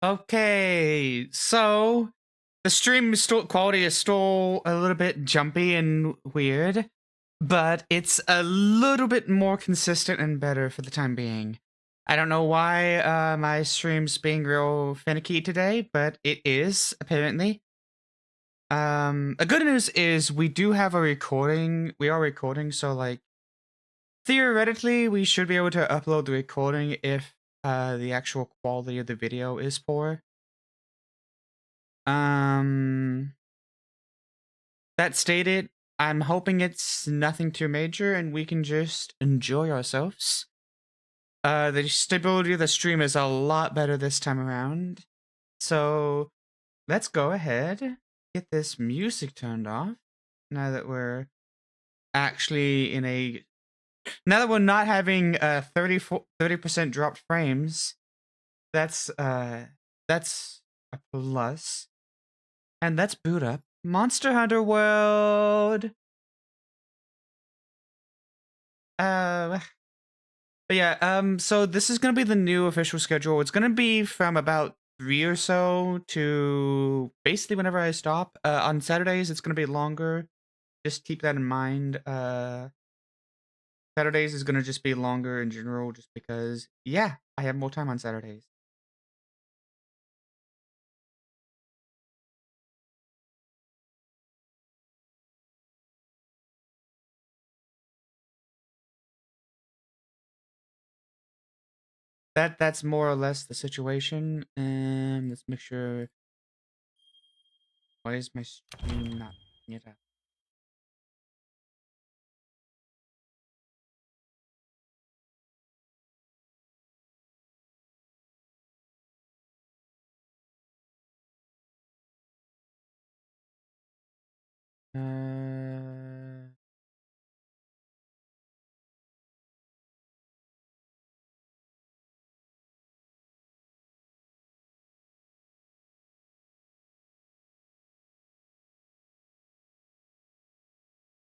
Okay, so the stream quality is still a little bit jumpy and weird, but it's a little bit more consistent and better for the time being. I don't know why my stream's being real finicky today, but it is apparently. A good news is we do have a recording. We are recording, so like theoretically, we should be able to upload the recording if the actual quality of the video is poor. Um, that stated, I'm hoping it's nothing too major and we can just enjoy ourselves. The stability of the stream is a lot better this time around. So let's go ahead, get this music turned off. Now that we're actually now that we're not having 30% dropped frames, that's a plus. And let's boot up Monster Hunter World. But yeah, so this is gonna be the new official schedule. It's gonna be from about 3 or so to basically whenever I stop. On Saturdays, it's gonna be longer. Just keep that in mind. Saturdays is gonna just be longer in general, just because, yeah, I have more time on Saturdays. That's more or less the situation. Let's make sure. Why is my stream not picking it up?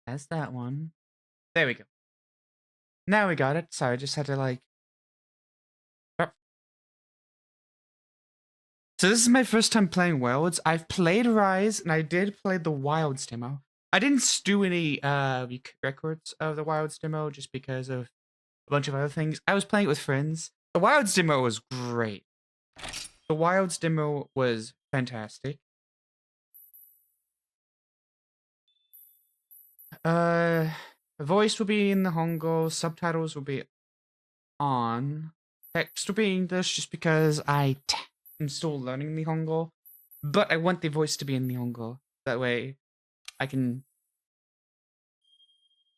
That's that one. There we go. Now we got it. Sorry, I just had to like. So this is my first time playing Wilds. I've played Rise, and I did play the Wilds demo. I didn't do any records of the Wilds demo just because of a bunch of other things. I was playing it with friends. The Wilds demo was great. The Wilds demo was fantastic. The voice will be in the Hangul, subtitles will be on. Text will be English just because I'm still learning the Hangul, but I want the voice to be in the Hangul. That way I can.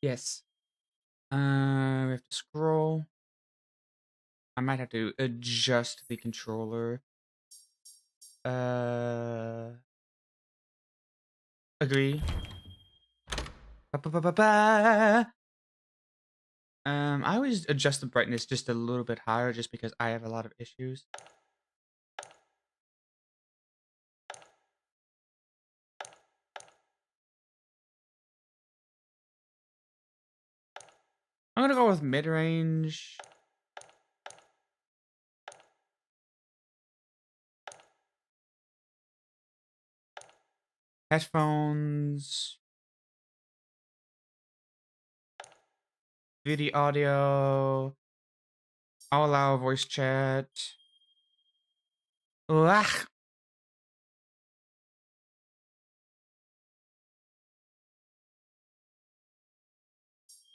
Yes. We have to scroll. I might have to adjust the controller. Agree. Ba-ba-ba-ba-ba. I always adjust the brightness just a little bit higher just because I have a lot of issues. I'm gonna go with mid-range. Headphones. Video audio. I'll allow voice chat. Ugh.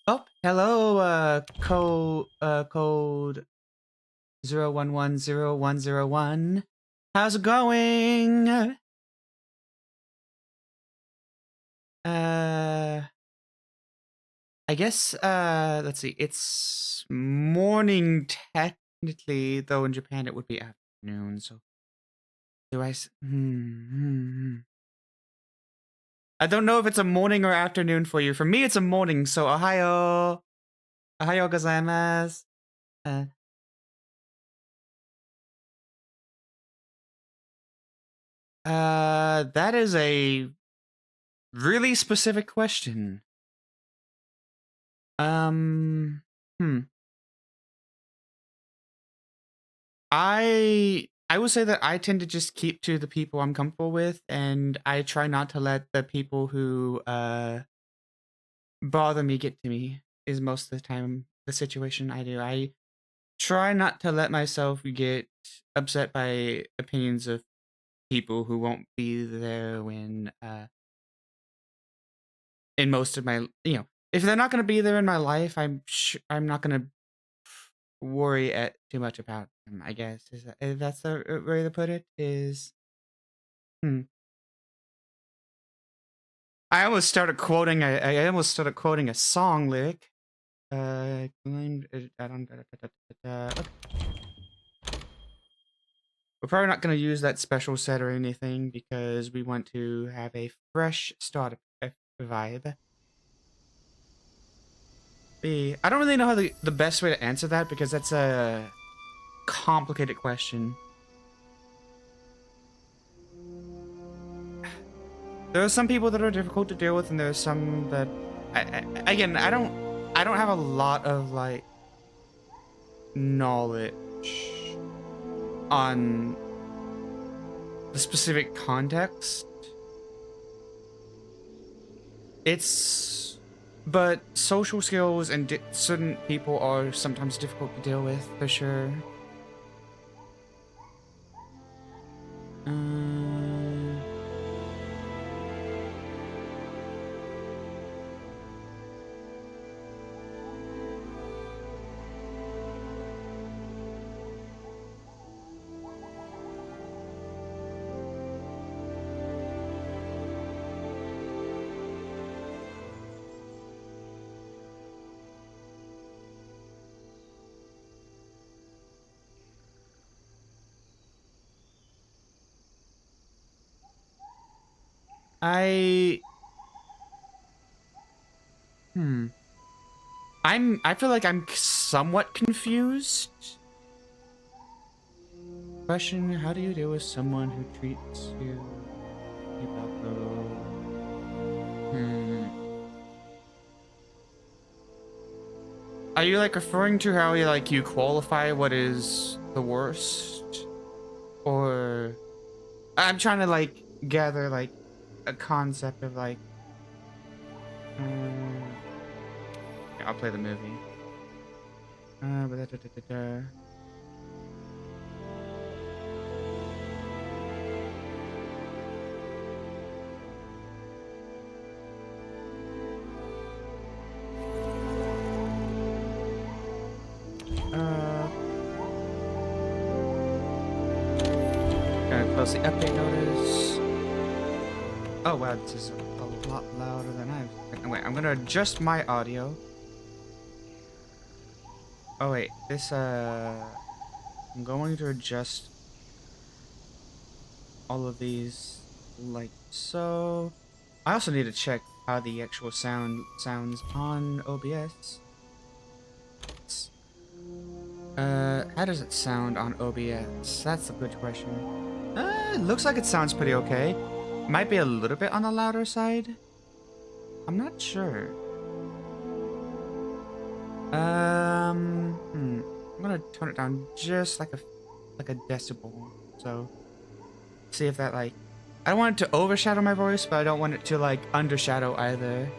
Oh, hello, code 0110101. How's it going? I guess, let's see. It's morning technically, though in Japan it would be afternoon, so do I I don't know if it's a morning or afternoon for you. For me, it's a morning, so ohayo. Ohayo gozaimasu. That is a really specific question. I I would say that I tend to just keep to the people I'm comfortable with, and I try not to let the people who bother me get to me. Is most of the time the situation I do. I try not to let myself get upset by opinions of people who won't be there when in most of my if they're not going to be there in my life, I'm not going to worry too much about them. I guess is that's the way to put it. Is hmm. I almost started quoting. I almost started quoting a song lyric. I don't. Okay. We're probably not going to use that special set or anything because we want to have a fresh start vibe. I don't really know how the best way to answer that because that's a complicated question. There are some people that are difficult to deal with, and there are some that, again, I don't have a lot of like knowledge on the specific context. It's, but social skills and certain people are sometimes difficult to deal with for sure. I hmm. I feel like I'm somewhat confused. Question: how do you deal with someone who treats you Are you like referring to how you qualify what is the worst? Or I'm trying to like gather like a concept of like yeah, I'll play the movie. Gonna close the update notice. Oh wow, this is a lot louder than I was. Wait, I'm gonna adjust my audio. Oh wait, this I'm going to adjust all of these like so. I also need to check how the actual sounds on OBS. How does it sound on OBS? That's a good question. It looks like it sounds pretty okay. Might be a little bit on the louder side. I'm not sure. I'm gonna tone it down just like a decibel. So see if that like I don't want it to overshadow my voice, but I don't want it to like undershadow either.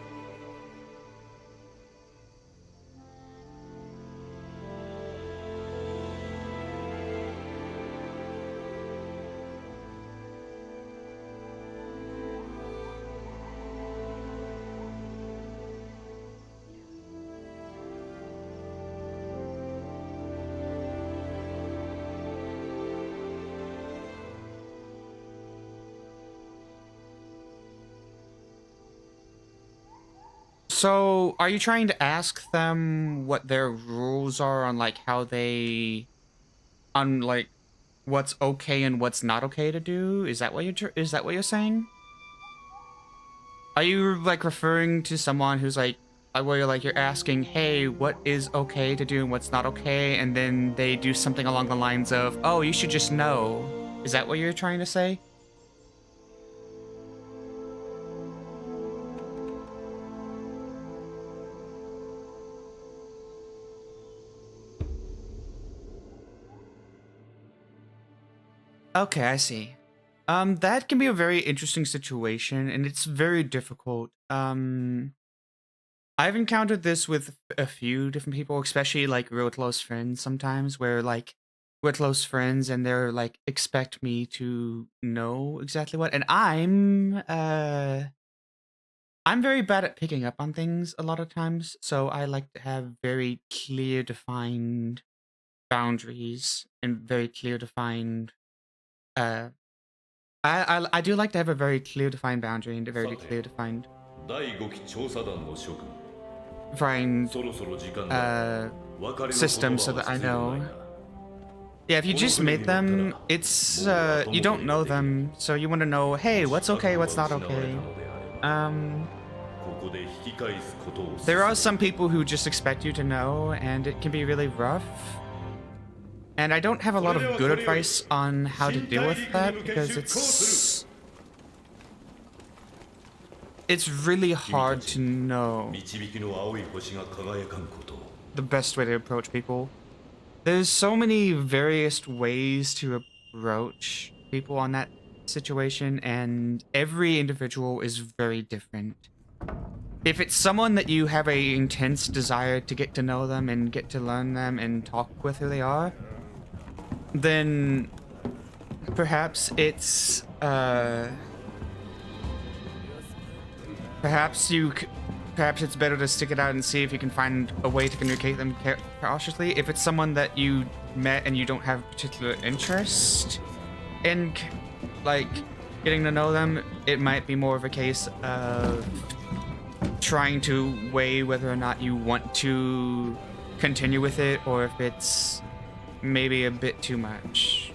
So, are you trying to ask them what their rules are on like how they on like what's okay and what's not okay to do? Is that what is that what you're saying? Are you like referring to someone who's like where you're asking, "Hey, what is okay to do and what's not okay?" and then they do something along the lines of, "Oh, you should just know." Is that what you're trying to say? Okay, I see. That can be a very interesting situation, and it's very difficult. I've encountered this with a few different people, especially like real close friends sometimes, where like we're close friends and they're like expect me to know exactly what, and I'm very bad at picking up on things a lot of times, so I like to have very clear defined boundaries and very clear defined uh I do like to have a very clear defined boundary and a very さて、clear defined 第5期調査団の諸君、defined そろそろ時間だ。 uh 別れの言葉 system は so 必 that I 要ない know. な。 Yeah, if you just meet them, it's you don't know them, so you want to know, hey, what's okay, what's not okay. There are some people who just expect you to know, and it can be really rough. And I don't have a lot of good advice on how to deal with that because it's really hard to know 導きの青い星が輝かんことを。 the best way to approach people. There's so many various ways to approach people on that situation, and every individual is very different. If it's someone that you have a intense desire to get to know them and get to learn them and talk with who they are, then perhaps it's perhaps it's better to stick it out and see if you can find a way to communicate them cautiously. If it's someone that you met and you don't have particular interest in like getting to know them, it might be more of a case of trying to weigh whether or not you want to continue with it or if it's maybe a bit too much.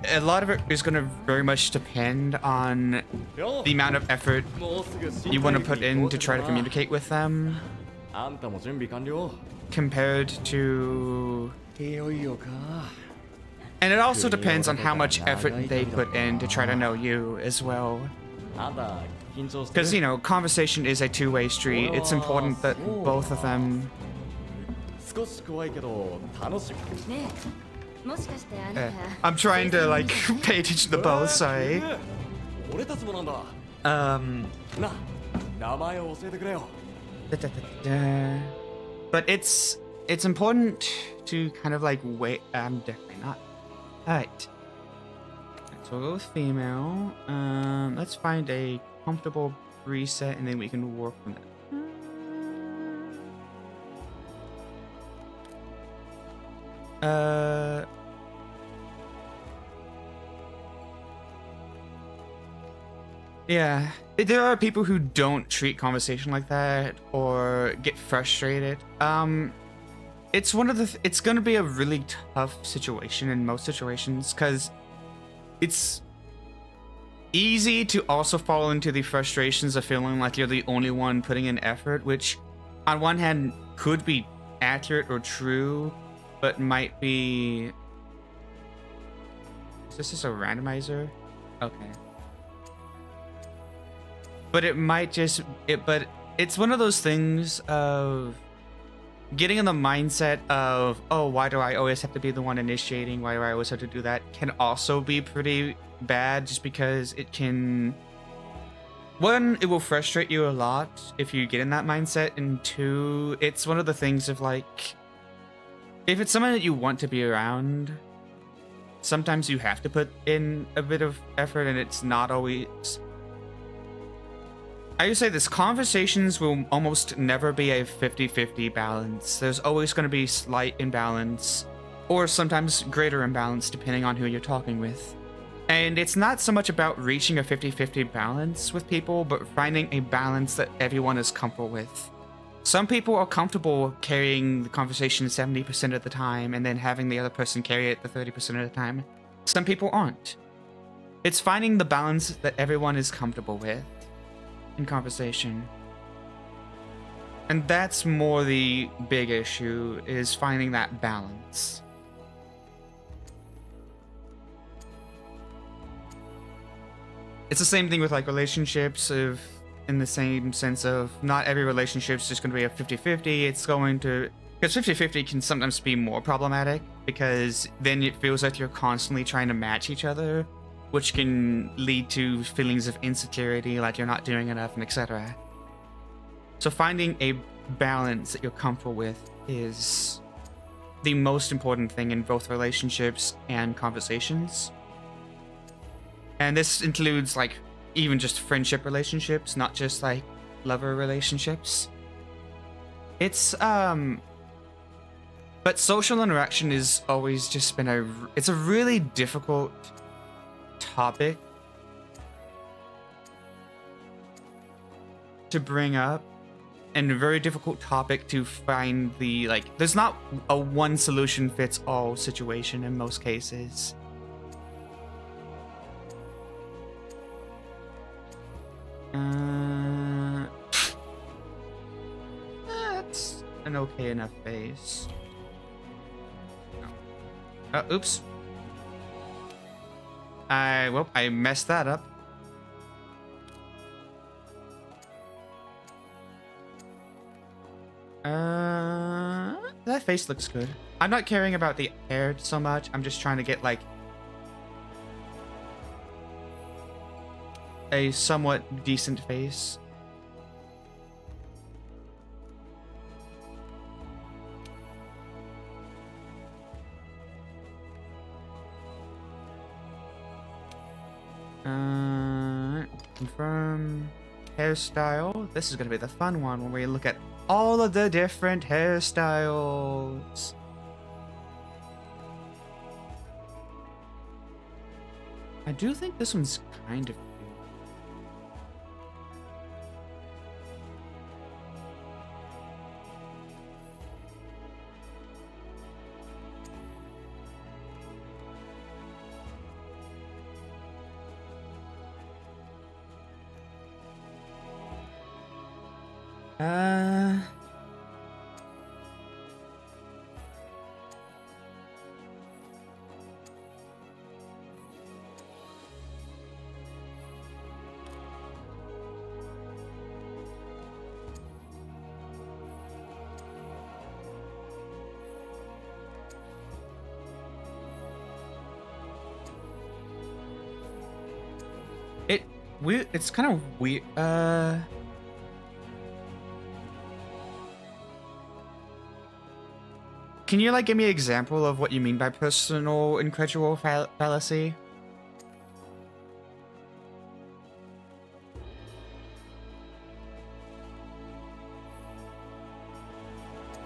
A lot of it is going to very much depend on the amount of effort you want to put in to try to communicate with them compared to... And it also depends on how much effort they put in to try to know you as well. Because, you know, conversation is a two-way street. It's important that both of them... I'm trying to, like, pay attention to both, sorry. But it's important to kind of, like, wait... definitely not. Alright. So we'll go with female. Let's find a comfortable preset, and then we can work from that. Yeah, there are people who don't treat conversation like that or get frustrated. It's one of the it's gonna be a really tough situation in most situations because it's easy to also fall into the frustrations of feeling like you're the only one putting in effort, which on one hand could be accurate or true, but might be... Is this just a randomizer? Okay. But it might just... But it's one of those things of getting in the mindset of, oh, why do I always have to be the one initiating? Why do I always have to do that? Can also be pretty bad just because it can... One, it will frustrate you a lot if you get in that mindset, and two, it's one of the things of like... If it's someone that you want to be around, sometimes you have to put in a bit of effort, and it's not always... I would say this, conversations will almost never be a 50-50 balance. There's always going to be slight imbalance, or sometimes greater imbalance depending on who you're talking with. And it's not so much about reaching a 50-50 balance with people, but finding a balance that everyone is comfortable with. Some people are comfortable carrying the conversation 70% of the time and then having the other person carry it the 30% of the time. Some people aren't. It's finding the balance that everyone is comfortable with in conversation. And that's more the big issue, is finding that balance. It's the same thing with like relationships, in the same sense of not every relationship is just going to be a 50-50. It's going to... Because 50-50 can sometimes be more problematic because then it feels like you're constantly trying to match each other, which can lead to feelings of insecurity, like you're not doing enough, and etc. So finding a balance that you're comfortable with is the most important thing in both relationships and conversations. And this includes like even just friendship relationships, not just like lover relationships. It's but social interaction is always just been it's a really difficult topic to bring up, and a very difficult topic to find the, like, there's not a one solution fits all situation in most cases. That's an okay enough base. Oops. I messed that up. That face looks good. I'm not caring about the hair so much. I'm just trying to get like a somewhat decent face. Confirm hairstyle. This is gonna be the fun one when we look at all of the different hairstyles. I do think this one's kind of cute. It's kind of weird. Can you like give me an example of what you mean by personal incredible fallacy?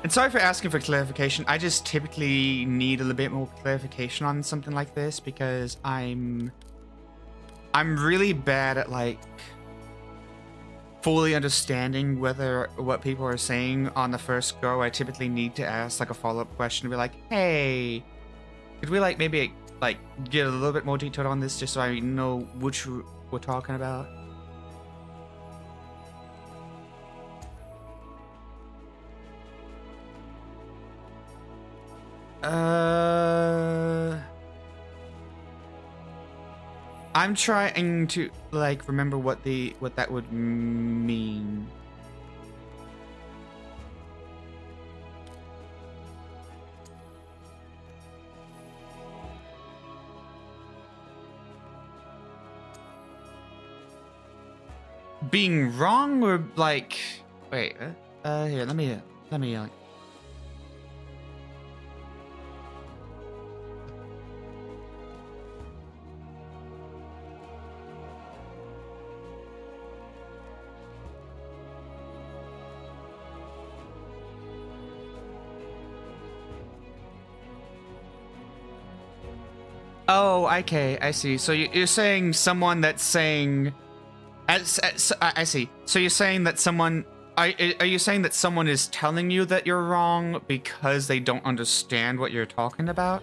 And sorry for asking for clarification. I just typically need a little bit more clarification on something like this because I'm really bad at like fully understanding what people are saying on the first go. I typically need to ask like a follow-up question to be like, hey, could we like maybe like get a little bit more detailed on this just so I know which we're talking about? I'm trying to like remember what that would mean. Being wrong or like wait, here, let me Oh, okay, I see. So you're saying someone that's saying, I see. So you're saying that someone, are you saying that someone is telling you that you're wrong because they don't understand what you're talking about?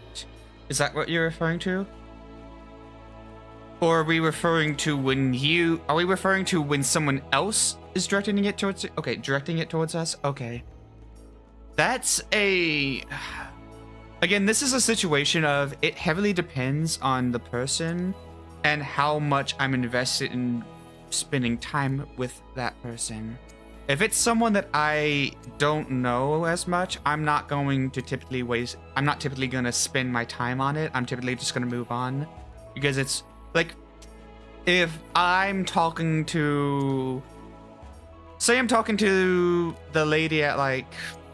Is that what you're referring to? Or are we referring to when someone else is directing it towards, okay, directing it towards us? Okay. That's again, this is a situation of it heavily depends on the person and how much I'm invested in spending time with that person. If it's someone that I don't know as much, I'm not going to typically waste. I'm not typically gonna spend my time on it. I'm typically just gonna move on, because it's like, if I'm talking to, say I'm talking to the lady at like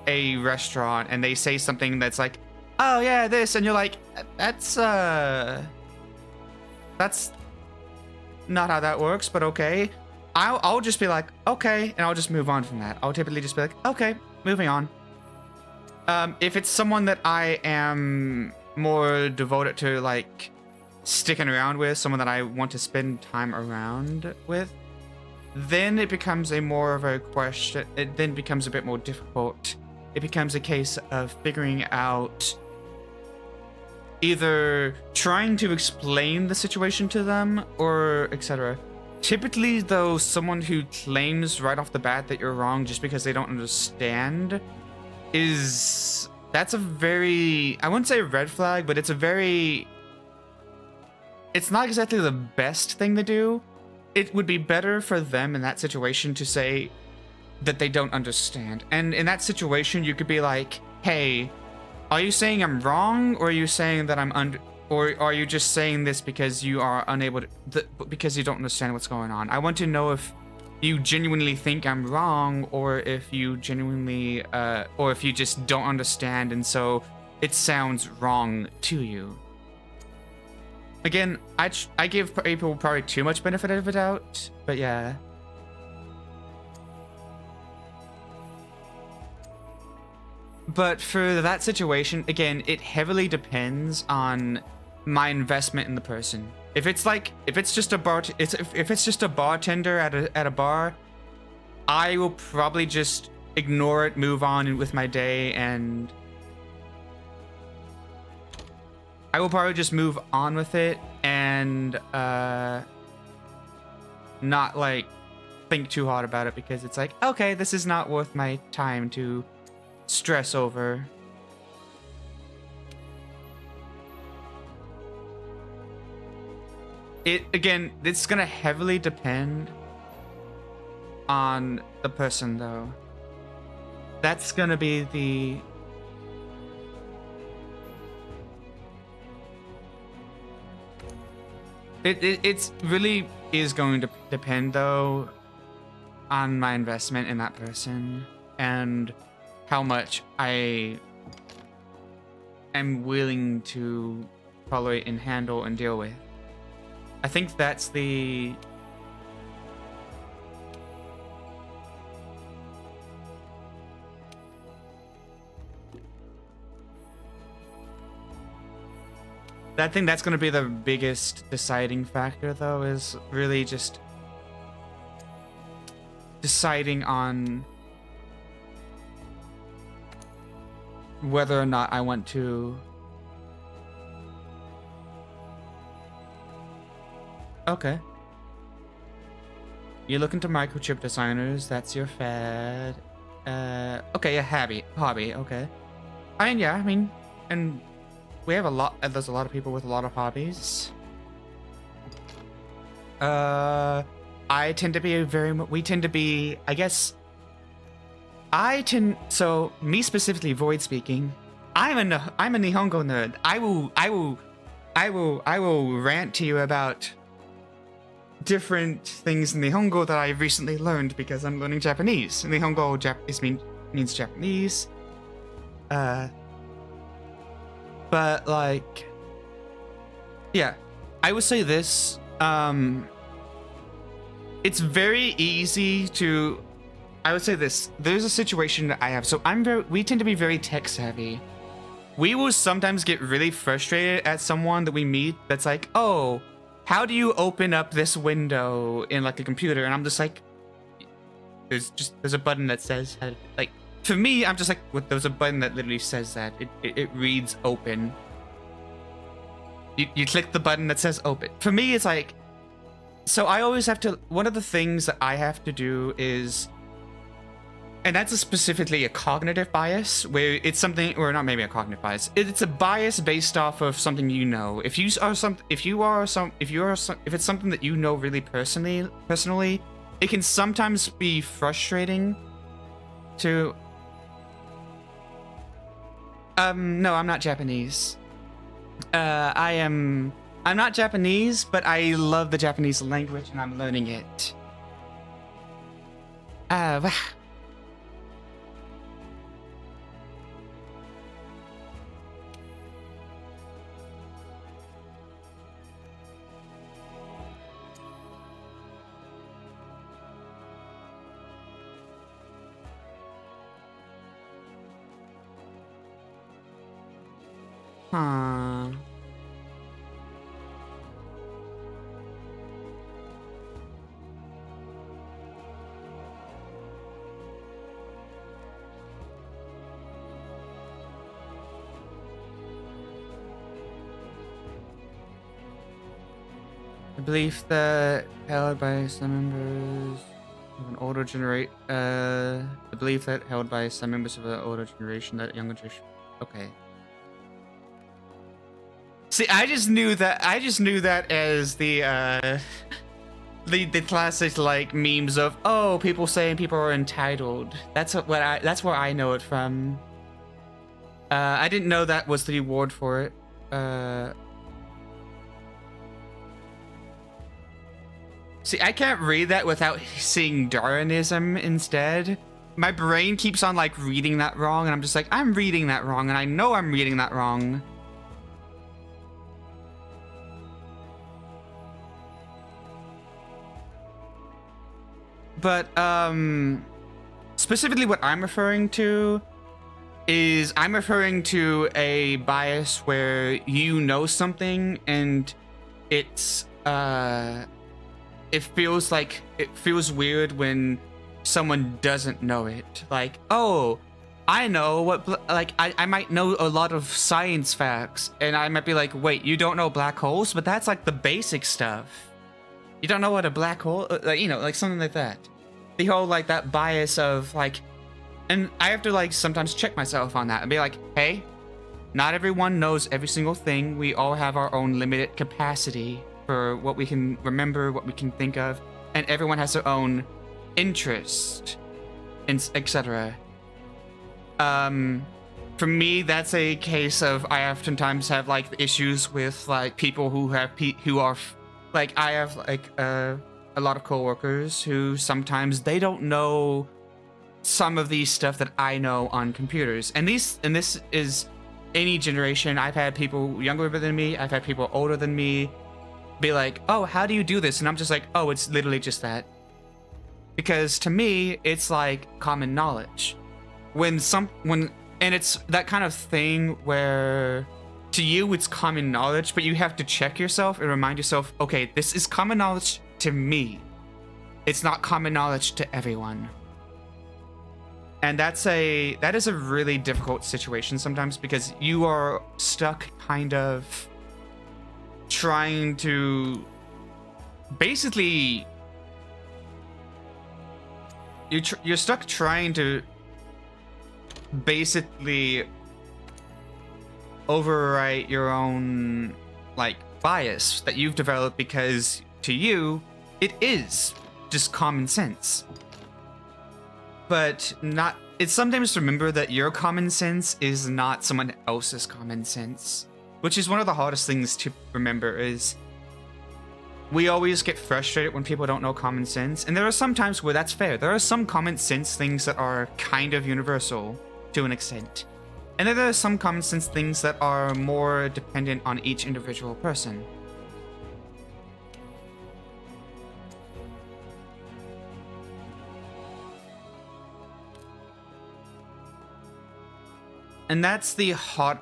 a restaurant, and they say something that's like, oh yeah, this, and you're like, that's not how that works, but okay. I'll just be like, okay, and I'll just move on from that. I'll typically just be like, okay, moving on. If it's someone that I am more devoted to, like, sticking around with, someone that I want to spend time around with, then it becomes a more of a question. It then becomes a bit more difficult. It becomes a case of figuring out, either trying to explain the situation to them or etc. Typically, though, someone who claims right off the bat that you're wrong just because they don't understand that's a very, I wouldn't say a red flag, but it's not exactly the best thing to do. It would be better for them in that situation to say that they don't understand. And in that situation, you could be like, hey, are you saying I'm wrong, or are you saying that or are you just saying this because you are unable to, because you don't understand what's going on? I want to know if you genuinely think I'm wrong, or if you genuinely, or if you just don't understand, and so it sounds wrong to you. Again, I give people probably too much benefit of the doubt, but yeah. But for that situation, again, it heavily depends on my investment in the person. If it's just a bartender at a bar, I will probably just ignore it, move on with my day, and I will probably just move on with it and not like think too hard about it, because it's like, okay, this is not worth my time to stress over. Again, it's gonna heavily depend on the person, though. That's gonna be the it's really is going to depend, though, on my investment in that person and how much I am willing to tolerate and handle and deal with. I think that's the... I think that's going to be the biggest deciding factor, though, is really just deciding on whether or not I want to... Okay. You're looking to microchip designers, that's your fad. Okay, a hobby, okay. I mean, and we have there's a lot of people with a lot of hobbies. I tend to be so me specifically, Void speaking, I'm a Nihongo nerd. I will rant to you about different things in Nihongo that I've recently learned because I'm learning Japanese. Nihongo means Japanese. But like, yeah, I would say this. It's very easy to. I would say this. There's a situation that I have. So we tend to be very tech savvy. We will sometimes get really frustrated at someone that we meet that's like, oh, how do you open up this window in like a computer? And I'm just like, there's a button that says, like, for me, I'm just like, there's a button that literally says that. It reads open. You click the button that says open. For me, it's like, so I always have to, one of the things that I have to do is, and that's specifically a cognitive bias, where it's something, or not maybe a cognitive bias. It's a bias based off of something you know. If it's something that you know really personally, it can sometimes be frustrating to... No, I'm not Japanese. I'm not Japanese, but I love the Japanese language and I'm learning it. Huh. The belief that held by some members of an older generation, the belief that held by some members of the older generation that younger generation. Okay. See, I just knew that as the classic like memes of, oh, people saying people are entitled. That's where I know it from. I didn't know that was the reward for it. See, I can't read that without seeing Darwinism instead. My brain keeps on like reading that wrong, and I'm just like, I'm reading that wrong, and I know I'm reading that wrong. But specifically what I'm referring to is I'm referring to a bias where you know something and it's it feels weird when someone doesn't know it. Like, oh, I know what, like, I might know a lot of science facts, and I might be like, wait, you don't know black holes? But that's like the basic stuff. You don't know what a black hole, you know, like something like that. The whole, like, that bias of, like, and I have to, like, sometimes check myself on that and be like, hey, not everyone knows every single thing. We all have our own limited capacity for what we can remember, what we can think of, and everyone has their own interest, and etc. For me, that's a case of I oftentimes have like issues with like people who are like, I have like a lot of coworkers who sometimes they don't know some of these stuff that I know on computers, and this is any generation. I've had people younger than me, I've had people older than me be like, oh, how do you do this? And I'm just like, oh, it's literally just that. Because to me, it's like common knowledge. And it's that kind of thing where to you it's common knowledge, but you have to check yourself and remind yourself, okay, this is common knowledge to me. It's not common knowledge to everyone. And that is a really difficult situation sometimes, because you are stuck kind of trying to basically you're stuck trying to basically overwrite your own like bias that you've developed, because to you it is just common sense. But not, it's sometimes to remember that your common sense is not someone else's common sense, which is one of the hardest things to remember. Is we always get frustrated when people don't know common sense, and there are some times where that's fair. There are some common sense things that are kind of universal to an extent, and then there are some common sense things that are more dependent on each individual person. And that's the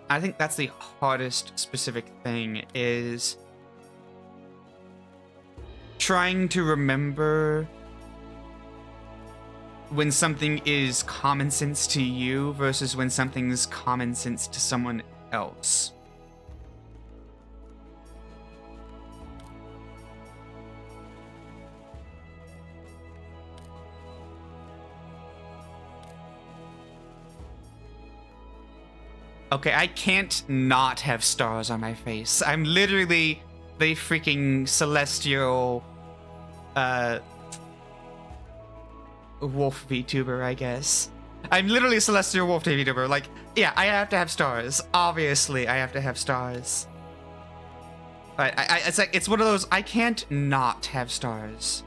I think that's the hardest specific thing, is trying to remember when something is common sense to you versus when something's common sense to someone else. Okay, I can't not have stars on my face. I'm literally the freaking celestial wolf VTuber, I guess. I'm literally a celestial wolf VTuber. Like, yeah, I have to have stars. Obviously, I have to have stars. But it's like, it's one of those, I can't not have stars.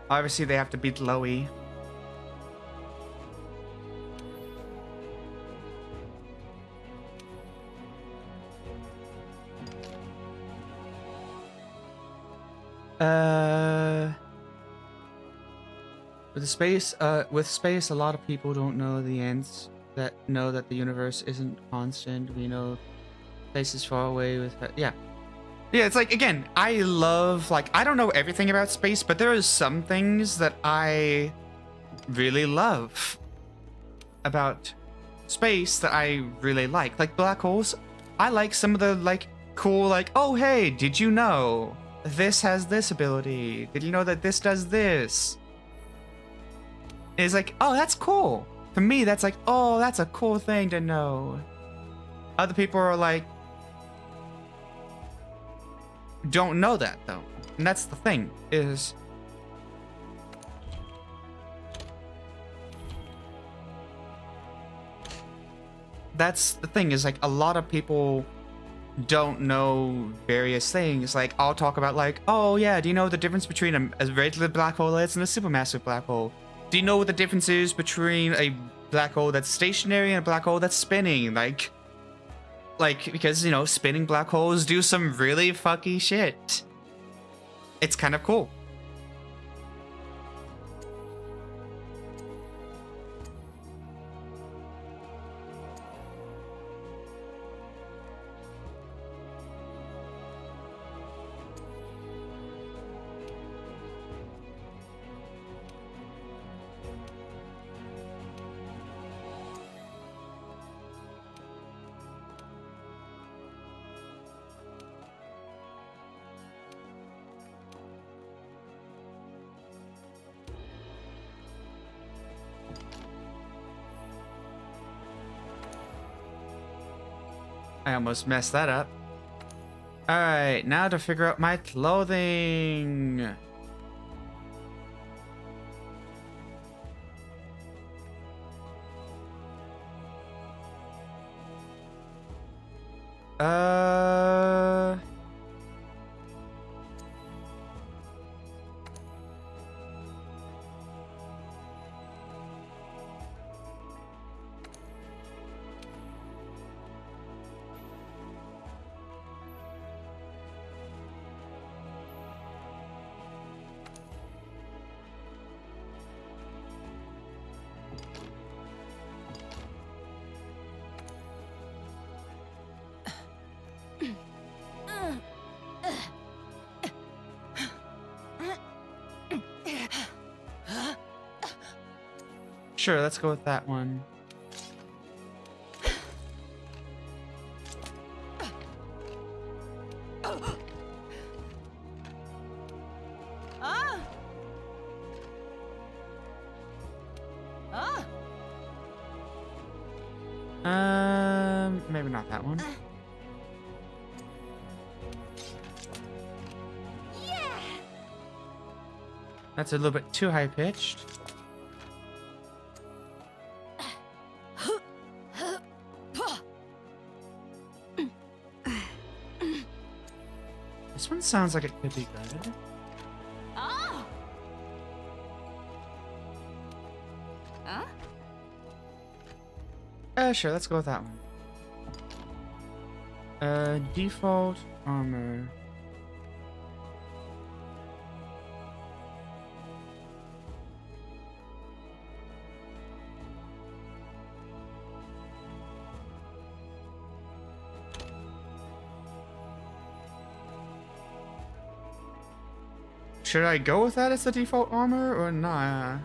Obviously, they have to beat Loey. With space, a lot of people don't know the ends. That know that the universe isn't constant. We know space is far away. Yeah. It's like, again, I love, like, I don't know everything about space, but there are some things that I really love about space that I really like black holes. I like some of the, like, cool, like, oh, hey, did you know this has this ability? Did you know that this does this? It's like, oh, that's cool. For me, that's like, oh, that's a cool thing to know. Other people are like, don't know that, though. And that's the thing, is that's the thing, is like, a lot of people don't know various things. Like, I'll talk about, like, oh yeah, do you know the difference between a regular black hole and a supermassive black hole? Do you know what the difference is between a black hole that's stationary and a black hole that's spinning? Like, because, you know, spinning black holes do some really fucky shit. It's kind of cool. I almost messed that up. Alright, now to figure out my clothing. Sure, let's go with that one. Maybe not that one. That's a little bit too high pitched. This one sounds like it could be good. Sure, let's go with that one. Default armor. Should I go with that as the default armor or not?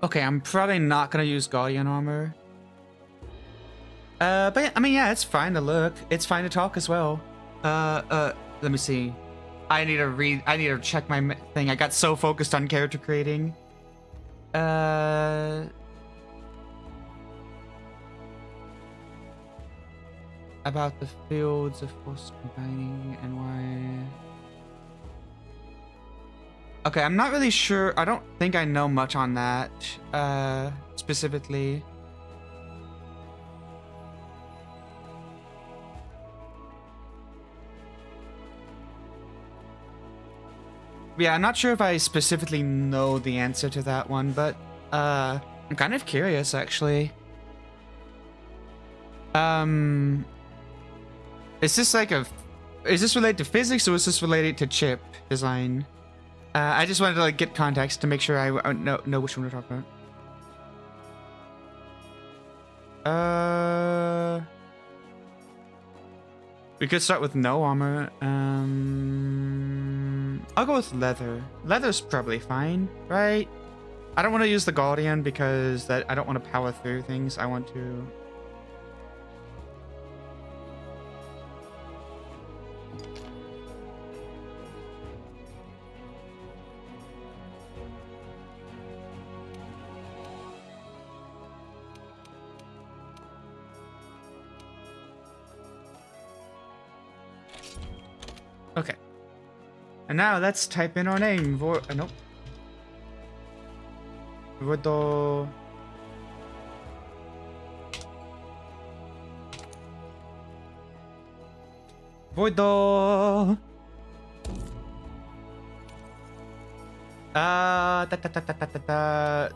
Okay, I'm probably not gonna use Guardian armor. But yeah, I mean, yeah, it's fine to look. It's fine to talk as well. Let me see. I need to check my thing. I got so focused on character creating. About the fields of force combining and why. Okay, I'm not really sure. I don't think I know much on that, specifically. Yeah, I'm not sure if I specifically know the answer to that one, but I'm kind of curious actually. Is this like is this related to physics or is this related to chip design? I just wanted to like get context to make sure I know which one we're talking about. We could start with no armor. I'll go with leather. Leather's probably fine, right? I don't want to use the Guardian because I don't want to power through things. I want to. Okay. And now let's type in our name. Nope. Vodo. Voido.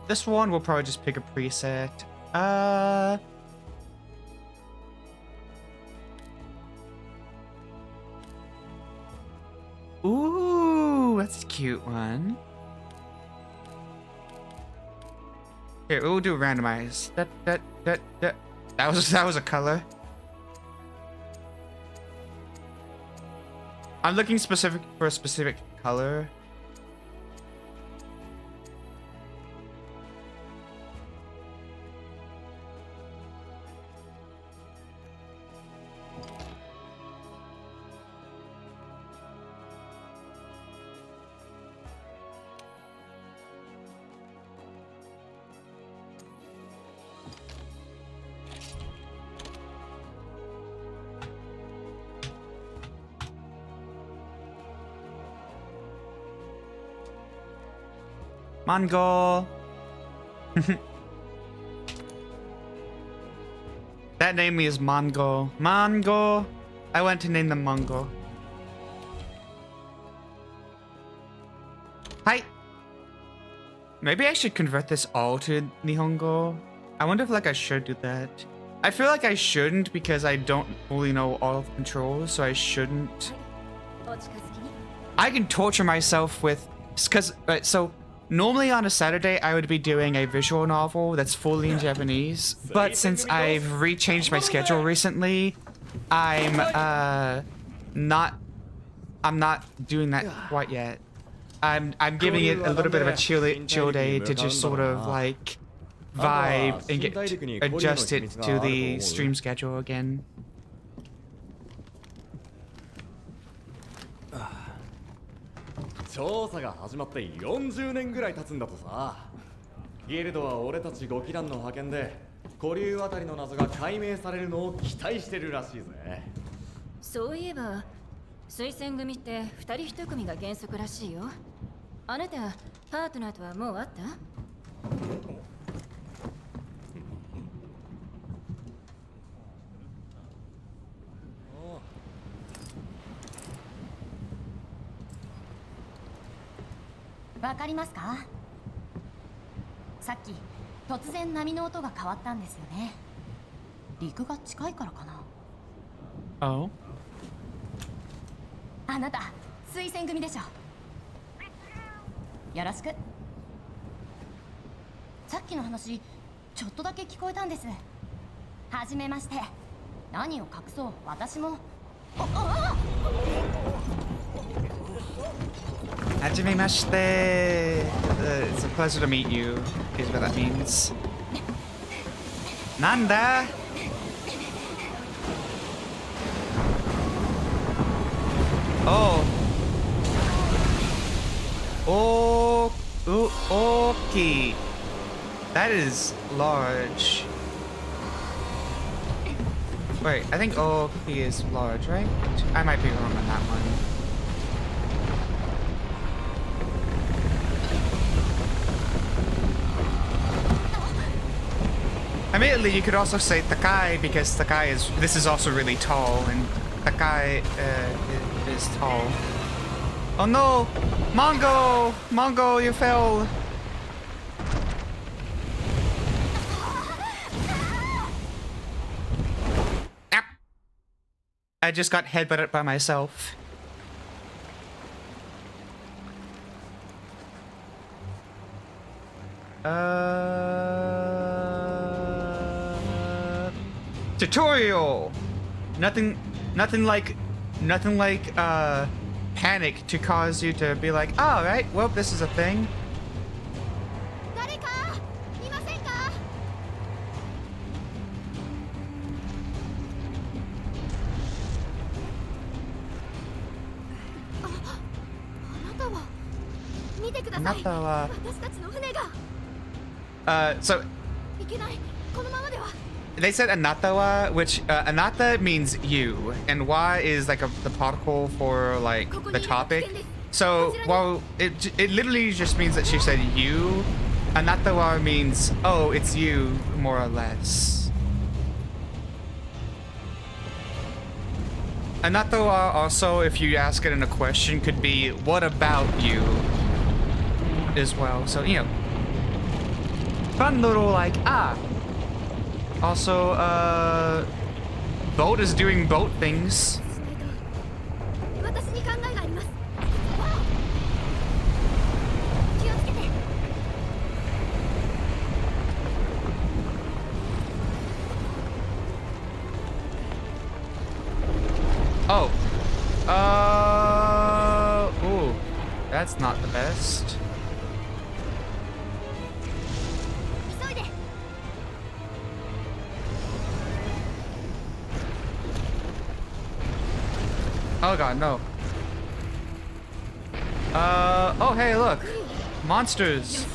This one we'll probably just pick a preset. Ooh, that's a cute one. Here, we'll do randomize. That was a color. I'm looking for a specific color. Mongol. That name is Mongol. Mongol. I want to name them Mongol. Hi. Maybe I should convert this all to Nihongo. I wonder if I should do that. I feel like I shouldn't because I don't fully know all of the controls, so I shouldn't. I can torture myself with so normally on a Saturday, I would be doing a visual novel that's fully in Japanese, but since I've rechanged my schedule recently, I'm not doing that quite yet. I'm giving it a little bit of a chill day to just sort of like vibe and adjust it to the stream schedule again. 調査が始まって40年ぐらい経つんだとさ。ギルドは俺たち5機団の派遣で古流あたりの謎が解明されるのを期待してるらしいぜ。そういえば推薦組って2人1組が原則らしいよ。あなたパートナーとはもう会った？わかりますか？さっき突然波の音が変わったんですよね。陸が近いからかな。Oh. あなた推薦組でしょ。よろしく。さっきの話ちょっとだけ聞こえたんです。はじめまして。何を隠そう、私も。Hajimemashite. It's a pleasure to meet you, is what that means. Nanda! Oh. Okay. That is large. Wait, I think Oki is large, right? I might be wrong on that one. Immediately, you could also say Takai because Takai is. This is also really tall, and Takai is tall. Oh no! Mongo! Mongo, you fell! Ah. I just got headbutted by myself. Tutorial! Nothing like panic to cause you to be like, oh, right, well, this is a thing. So they said anatawa, which anata means you, and wa is like the particle for like the topic. So while it literally just means that she said you, anatawa means oh, it's you, more or less. Anatawa also, if you ask it in a question, could be what about you as well. So you know, fun little like Also, boat is doing boat things. Oh. Ooh. That's not the best. Oh god, no. Oh hey, look. Monsters.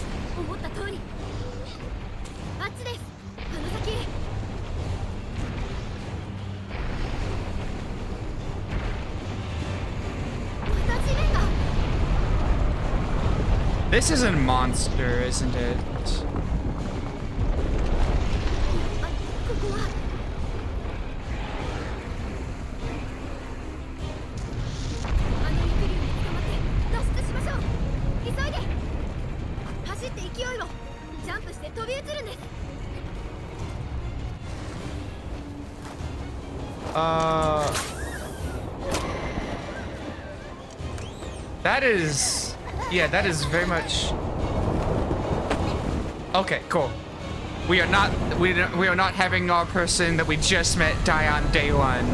This is a monster, isn't it? That is, yeah, that is very much. Okay, cool. We are not having our person that we just met die on day one.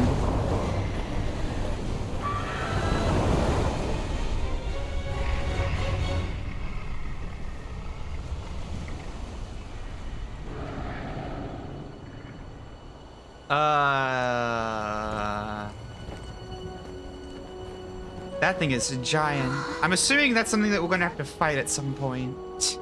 That thing is giant. I'm assuming that's something that we're gonna have to fight at some point.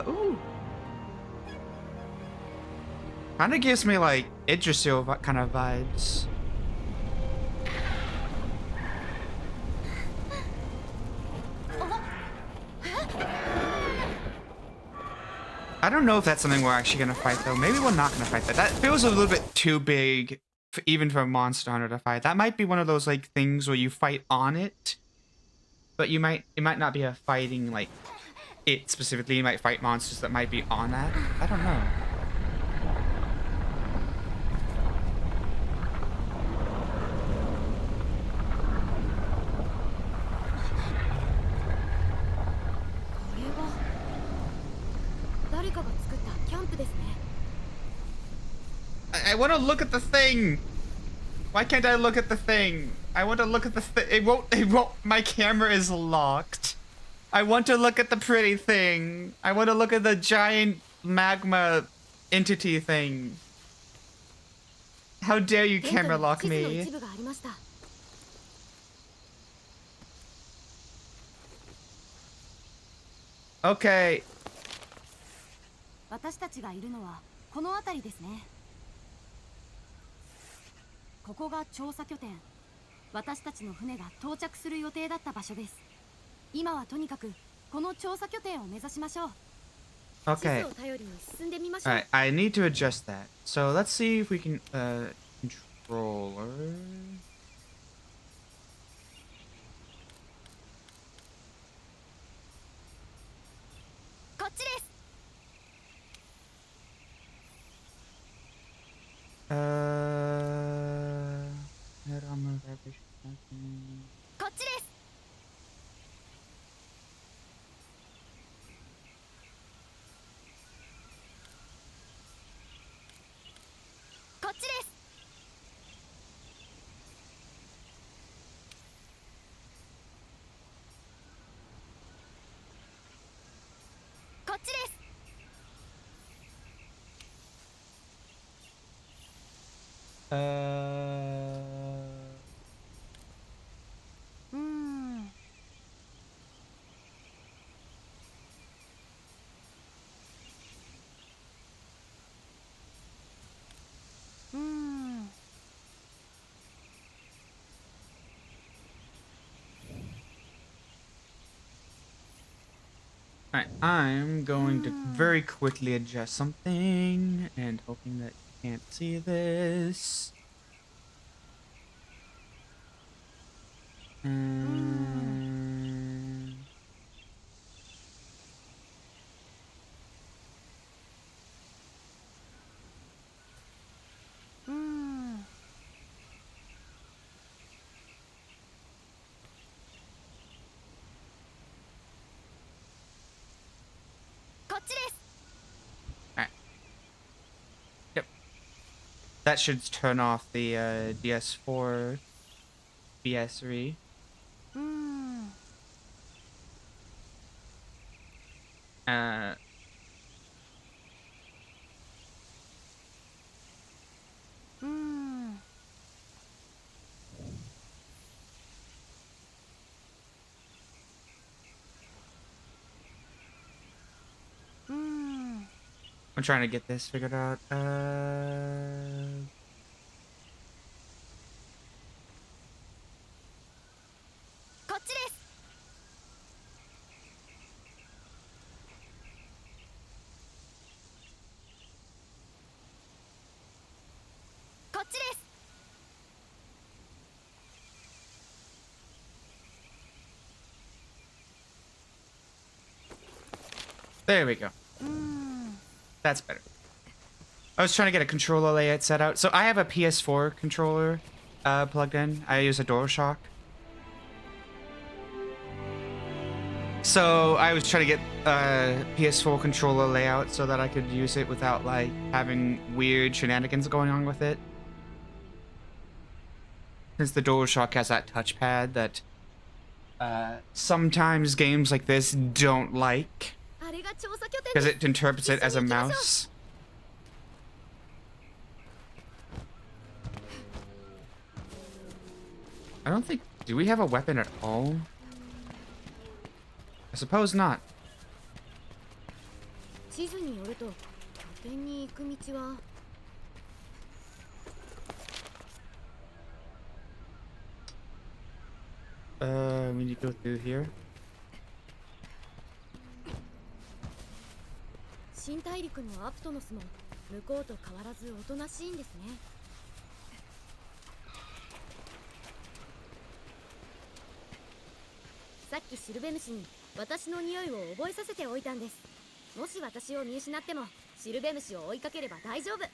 Ooh. Kinda gives me like Yggdrasil kind of vibes. I don't know if that's something we're actually gonna fight though. Maybe we're not gonna fight that. That feels a little bit too big, even for a monster hunter to fight. That might be one of those like things where you fight on it, but it might not be a fighting like it specifically. You might fight monsters that might be on that. I don't know. I want to look at the thing. Why can't I look at the thing? I want to look at the thing. It won't. My camera is locked. I want to look at the pretty thing. I want to look at the giant magma entity thing. How dare you camera lock me? Okay. 私たちがいるのはこの辺りですね。ここが調査拠点。私たちの船が到着する予定だった場所です。今はとにかくこの調査拠点を目指しましょう。 Okay. 地図を頼りに進んでみましょう。 Alright, I need to adjust that. So let's see if we can controller. こっちです。 Head armor vibration. こっちです。 こっちです。 こっちです。 うーん。 うーん。 Alright, I'm going to very quickly adjust something and hoping that you can't see this. And alright. Yep. That should turn off the DS4 BS3. うーん。 Uh, うーん。 うーん。 I'm trying to get this figured out. こっちです。 こっちです。 There we go. うーん。 That's better. I was trying to get a controller layout set out. So I have a PS4 controller plugged in. I use a DualShock. So I was trying to get a PS4 controller layout so that I could use it without like having weird shenanigans going on with it. Since the DualShock has that touchpad that sometimes games like this don't like. あれが調査拠点 Because です。 it interprets it as a mouse. I don't think... Do we have a weapon at all? I suppose not. 地図によると拠点に行く道は We need to go through here. 新大陸のアプトノスも向こうと変わらずおとなしいんですね。さっきシルベムシに私の匂いを覚えさせておいたんです。もし私を見失ってもシルベムシを追いかければ大丈夫。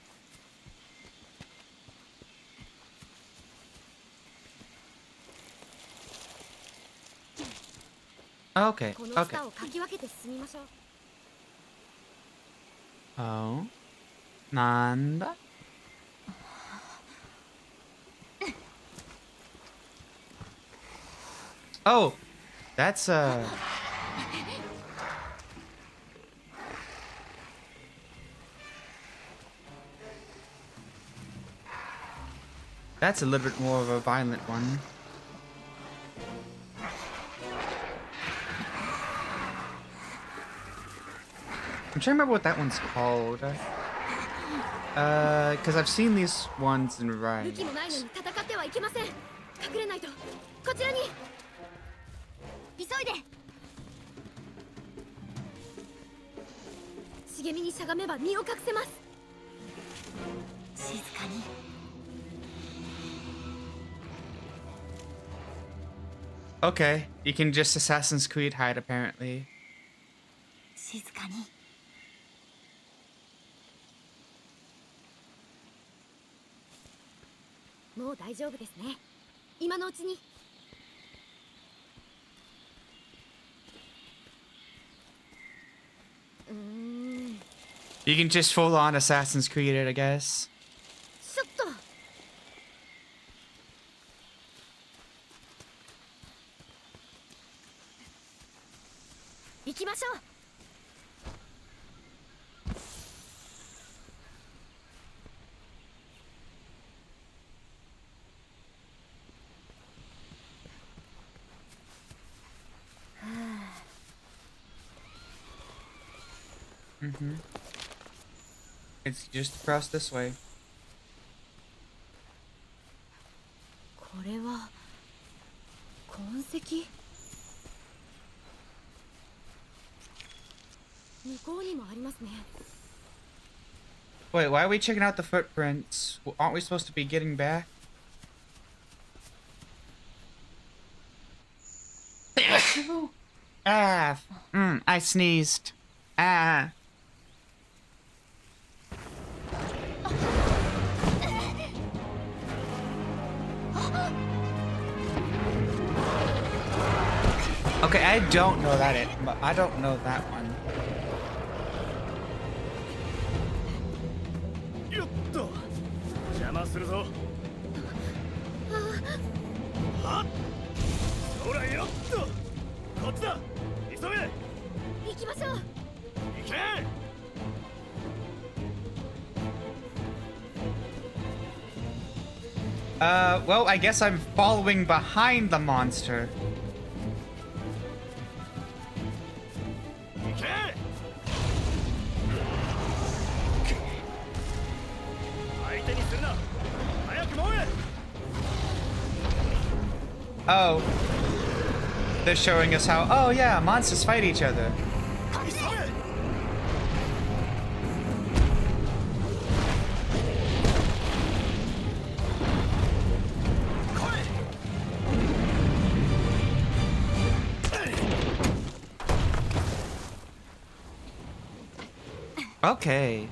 Okay, この okay. 下をかき分けて進みましょう。 Oh. Nanda? Oh, that's that's a little bit more of a violent one. I'm trying to remember what that one's called. Because I've seen these ones in 武 Rise. 器もないのに戦ってはいけません。隠れないと。こちらに。急いで。茂みにしゃがめば身を隠せます。静かに。 Okay, you can just Assassin's Creed hide apparently. 静かに。もう大丈夫ですね。今のうちに。You can just full on Assassin's Creed it, I guess. ちょっと。行きましょう。It's just across this way. これは痕跡。向こうにもありますね。 Wait, why are we checking out the footprints? Aren't we supposed to be getting back? Ah, I sneezed. Ah. Okay, I don't know that but I don't know that one. よっと邪魔するぞはっほらよっとこっちだ急げ行きましょう。行け Well, I guess I'm following behind the monster. 行け 相手にするな早く燃え Oh. They're showing us how, oh yeah, monsters fight each other. 急げ Okay.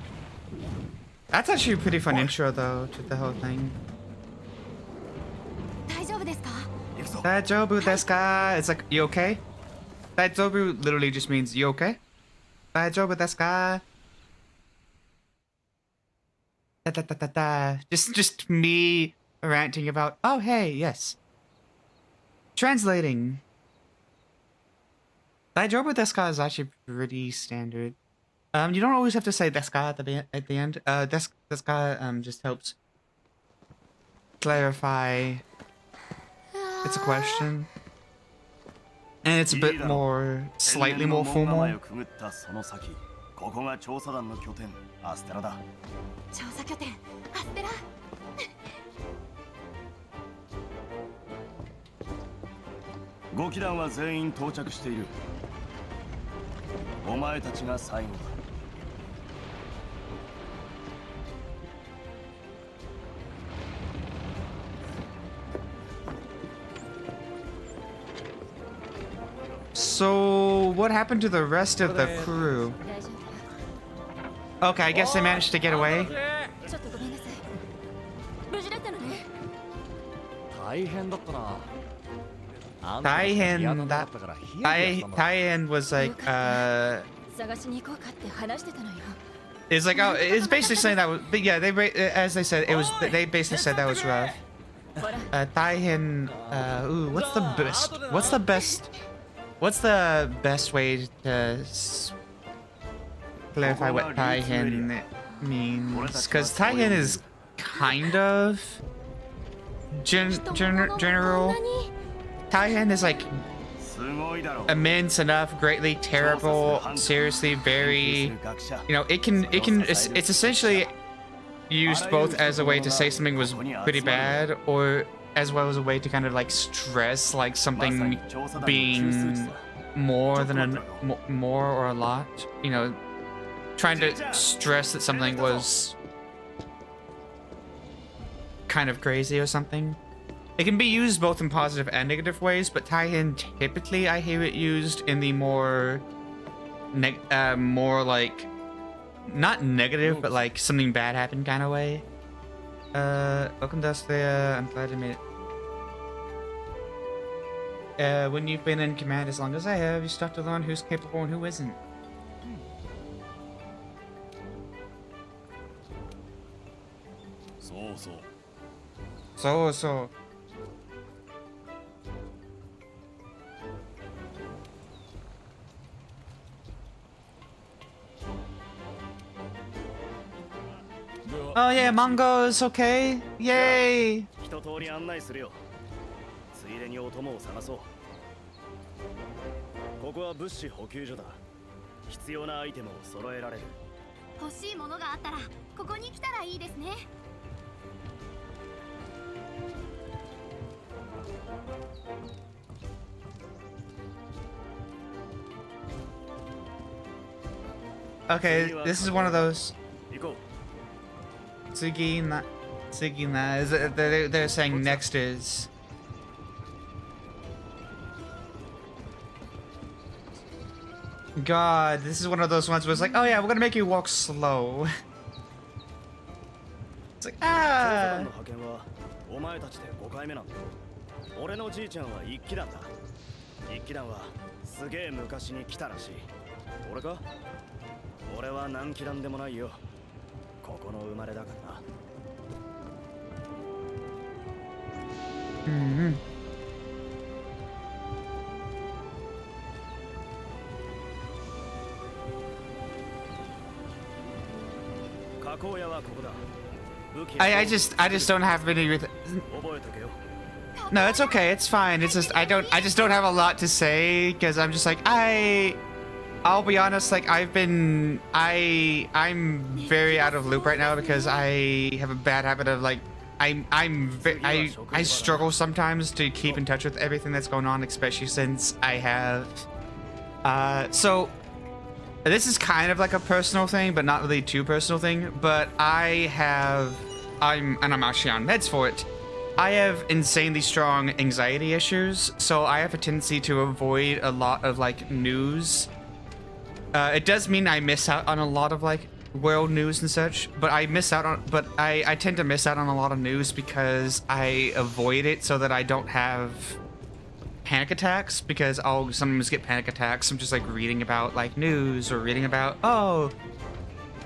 That's actually a pretty fun intro though to the whole thing. 大丈夫ですか？ 行くぞ Daijoubu desu ka? It's like, you okay? Daijoubu literally just means, you okay? Daijoubu desu ka? Da, da, da, da, da. Just me ranting about, oh hey, yes. Translating. Daijoubu desu ka is actually pretty standard. You don't always have to say desu ka at the end. Desu ka just helps clarify it's a question. And it's a bit more, slightly more formal. その先ここが調査団の拠点アステラだ調査拠点アステラ。5機団は全員到着しているお前たちが最後だ So, what happened to the rest of the crew? 大丈夫よ。 Okay, I guess they managed to get away. ちょっとごめんなさい。無事だったのね。大変だったな Taihen was like, 探しに行こうかって話してたのよ。 it's like, oh, it's basically saying that was, but yeah, as they said, it was, they basically said that was rough. Taihin. Ooh, what's the best way to clarify what Taihin means? Because Taihin is kind of general. Taihin is like すごいだろう immense enough, greatly terrible, seriously very, you know, it's essentially used both as a way to say something was pretty bad or as well as a way to kind of like stress like something being more than more or a lot, you know, trying to stress that something was kind of crazy or something. It can be used both in positive and negative ways, but Taihin typically I hear it used in the more more like not negative, but like something bad happened kind of way. Welcome to Australia. I'm glad to meet it. When you've been in command as long as I have, you start to learn who's capable and who isn't. So. Oh yeah, Mongo's okay. Yay! 一通り案内するよついでにお供を探そうここは物資補給所だ必要なアイテムを揃えられる欲しいものがあったらここに来たらいいですね。Okay, this is one of those. 行こう Tsugina is they're saying next is God, this is one of those ones where it's like, oh yeah, we're gonna make you walk slow. It's like 調査団 ah の派遣はお前たちで5回目なんだ俺のじいちゃんは一騎団だ一騎団はすげえ昔に来たらしい俺か俺は何騎団でもないよここの生まれだからな mm-hmm. 加工屋はここだ I just don't have any with 覚えとけよ No, it's okay. It's fine. It's just I just don't have a lot to say because I'm just like I'll be honest. Like I'm very out of loop right now because I have a bad habit of like I struggle sometimes to keep in touch with everything that's going on, especially since I have so this is kind of like a personal thing, but not really too personal thing. But I'm actually on meds for it. I have insanely strong anxiety issues, so I have a tendency to avoid a lot of like news. It does mean I miss out on a lot of like world news and such, but I tend to miss out on a lot of news because I avoid it so that I don't have panic attacks, because I'll sometimes get panic attacks. I'm just like reading about like news or reading about oh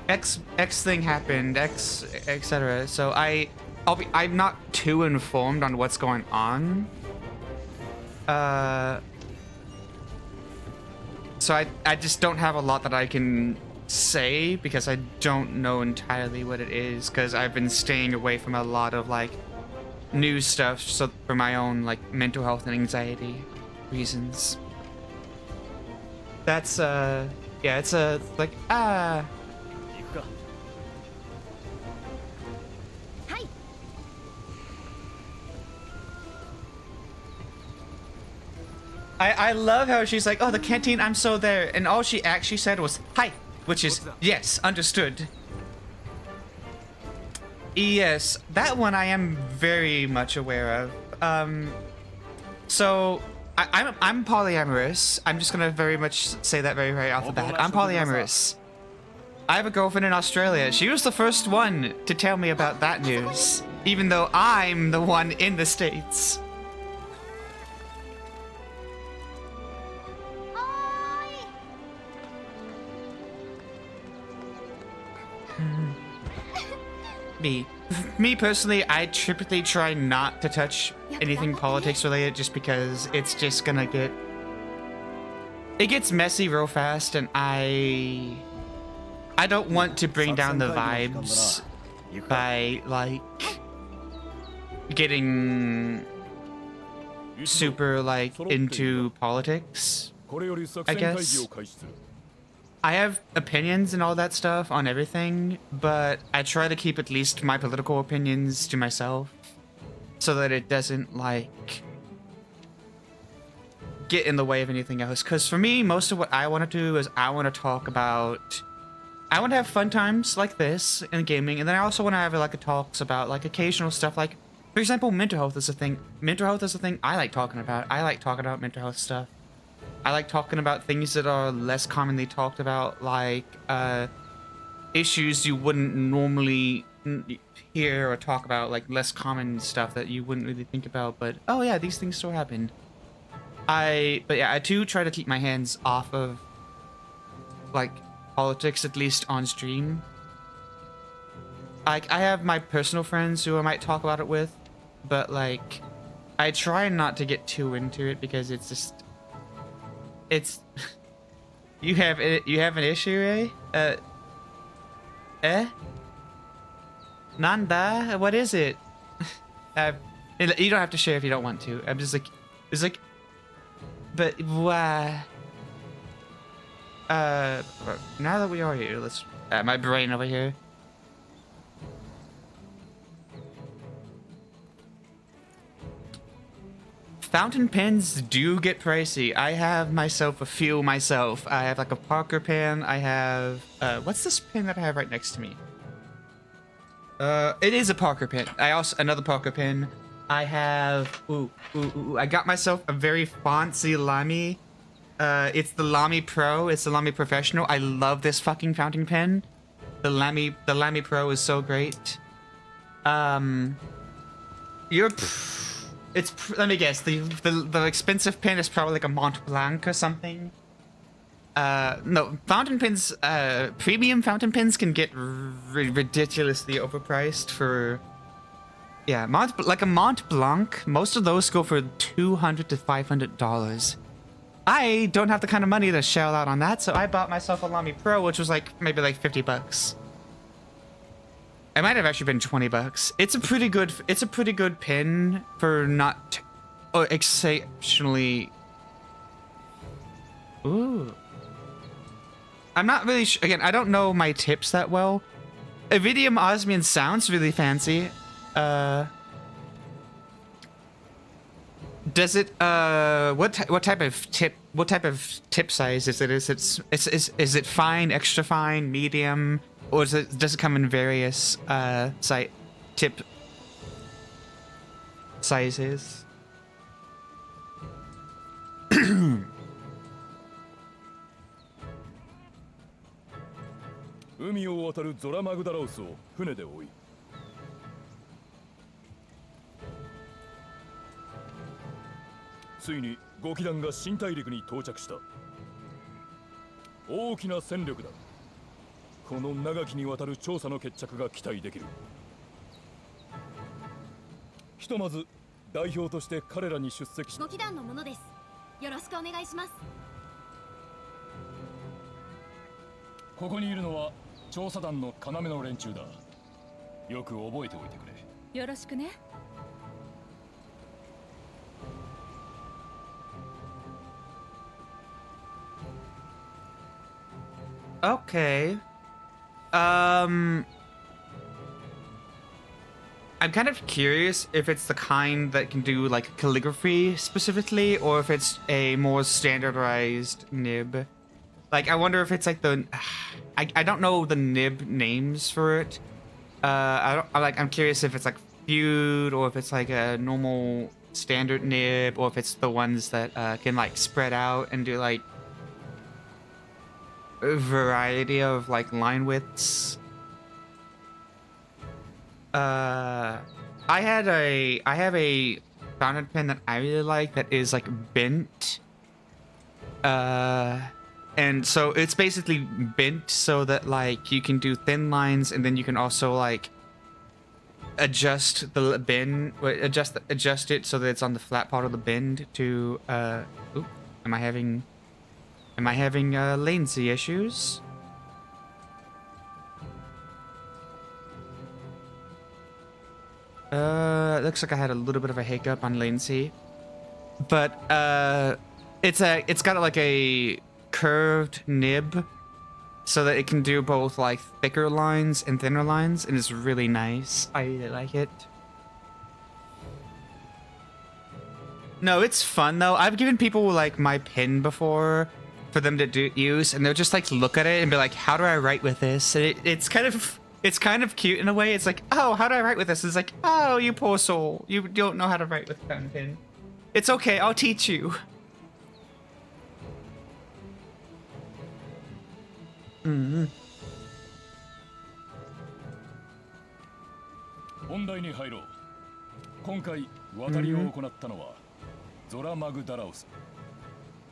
X thing happened, X etc. So I'm not too informed on what's going on. So I just don't have a lot that I can say because I don't know entirely what it is, because I've been staying away from a lot of like news stuff, so for my own like mental health and anxiety reasons. That's yeah, it's a like 行くか I love how she's like, oh, the canteen, I'm so there, and all she actually said was hi, which is yes, understood. Yes, that one I am very much aware of. So I'm polyamorous. I'm just gonna very much say that very off the bat. I'm polyamorous. I have a girlfriend in Australia. She was the first one to tell me about that news, even though I'm the one in the States. Me personally, I typically try not to touch anything politics related just because it's just gonna it gets messy real fast, and I don't want to bring down the vibes by like getting super like into politics, I guess. I have opinions and all that stuff on everything, but I try to keep at least my political opinions to myself so that it doesn't like get in the way of anything else. Because for me, most of what I want to do is I want to talk about, I want to have fun times like this in gaming, and then I also want to have like talks about like occasional stuff, like for example, mental health is a thing. Mental health is a thing I like talking about. I like talking about mental health stuff. I like talking about things that are less commonly talked about, like issues you wouldn't normally hear or talk about, like less common stuff that you wouldn't really think about, but oh yeah, these things still happen. But yeah, I do try to keep my hands off of like politics, at least on stream. Like I have my personal friends who I might talk about it with, but like I try not to get too into it because it's just you have an issue, Nanda? What is it? You don't have to share if you don't want to. I'm just like, it's like, but why? Now that we are here, let's. My brain over here. Fountain pens do get pricey. I have myself a few myself. I have like a Parker pen. I have what's this pen that I have right next to me? It is a Parker pen. I also another Parker pen. I have I got myself a very fancy Lamy. It's the Lamy Pro. It's the Lamy Professional. I love this fucking fountain pen. The Lamy Pro is so great. Let me guess. The expensive pen is probably like a Mont Blanc or something. No, fountain pens. Premium fountain pens can get ridiculously overpriced for. Yeah, like a Mont Blanc. Most of those go for $200 to $500. I don't have the kind of money to shell out on that, so I bought myself a Lamy Pro, which was like maybe like $50. It might have actually been $20. It's a pretty good pen for not exceptionally. Ooh. I'm not really sure. Again, I don't know my tips that well. Iridium Osmium sounds really fancy. Does it what type of tip size is it? Is it fine, extra fine, medium, or does it come in various tip sizes? 海を渡るゾラマグダラウスを船で追い、ついにゴキ団が新大陸に到着した。大きな戦力だ。この長きにわたる調査の決着が期待できる。ひとまず代表として彼らに出席し。ゴキ団のものです。よろしくお願いします。ここにいるのは調査団の要の連中だ。よく覚えておいてくれ。よろしくね。Okay. I'm kind of curious if it's the kind that can do like calligraphy specifically, or if it's a more standardized nib. Like, I wonder if it's like the, I don't know the nib names for it. I'm curious if it's like feud, or if it's like a normal standard nib, or if it's the ones that can like spread out and do like a variety of like line widths. I have a fountain pen that I really like that is like bent. And so it's basically bent so that like you can do thin lines, and then you can also like adjust the bin, adjust it so that it's on the flat part of the bin to oop, am I having latency issues? It looks like I had a little bit of a hiccup on latency, but it's got like a curved nib so that it can do both like thicker lines and thinner lines, and it's really nice. I really like it. No, it's fun though. I've given people like my pin before for them to use, and they'll just like look at it and be like, "How do I write with this?" And it's kind of cute in a way. It's like, "Oh, how do I write with this?" It's like, "Oh, you poor soul, you don't know how to write with fountain pen. It's okay, I'll teach you."本題に入ろう。今回渡りを行ったのはゾラマグダラオス。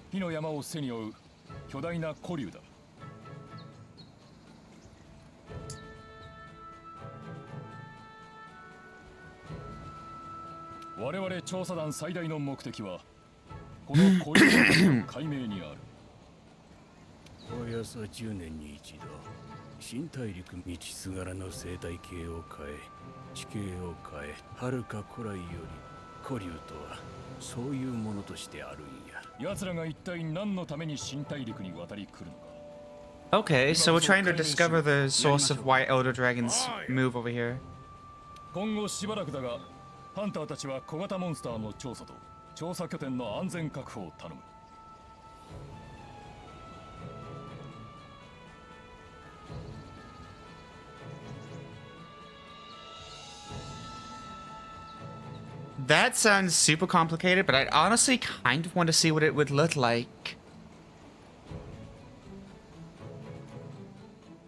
火の山を背に負う巨大な古竜だ。我々調査団最大の目的はこの古竜の解明にある。およそ10年に一度、新大陸道すがらの生態系を変え、地形を変え、遥か古来より古竜とはそういうものとしてあるんや。奴らが一体何のために新大陸に渡り来るのか。Okay, so we're trying to discover the source of why Elder Dragons move over here. 今後しばらくだが、ハンターたちは小型モンスターの調査と調査拠点の安全確保を頼む。That sounds super complicated, but I honestly kind of want to see what it would look like.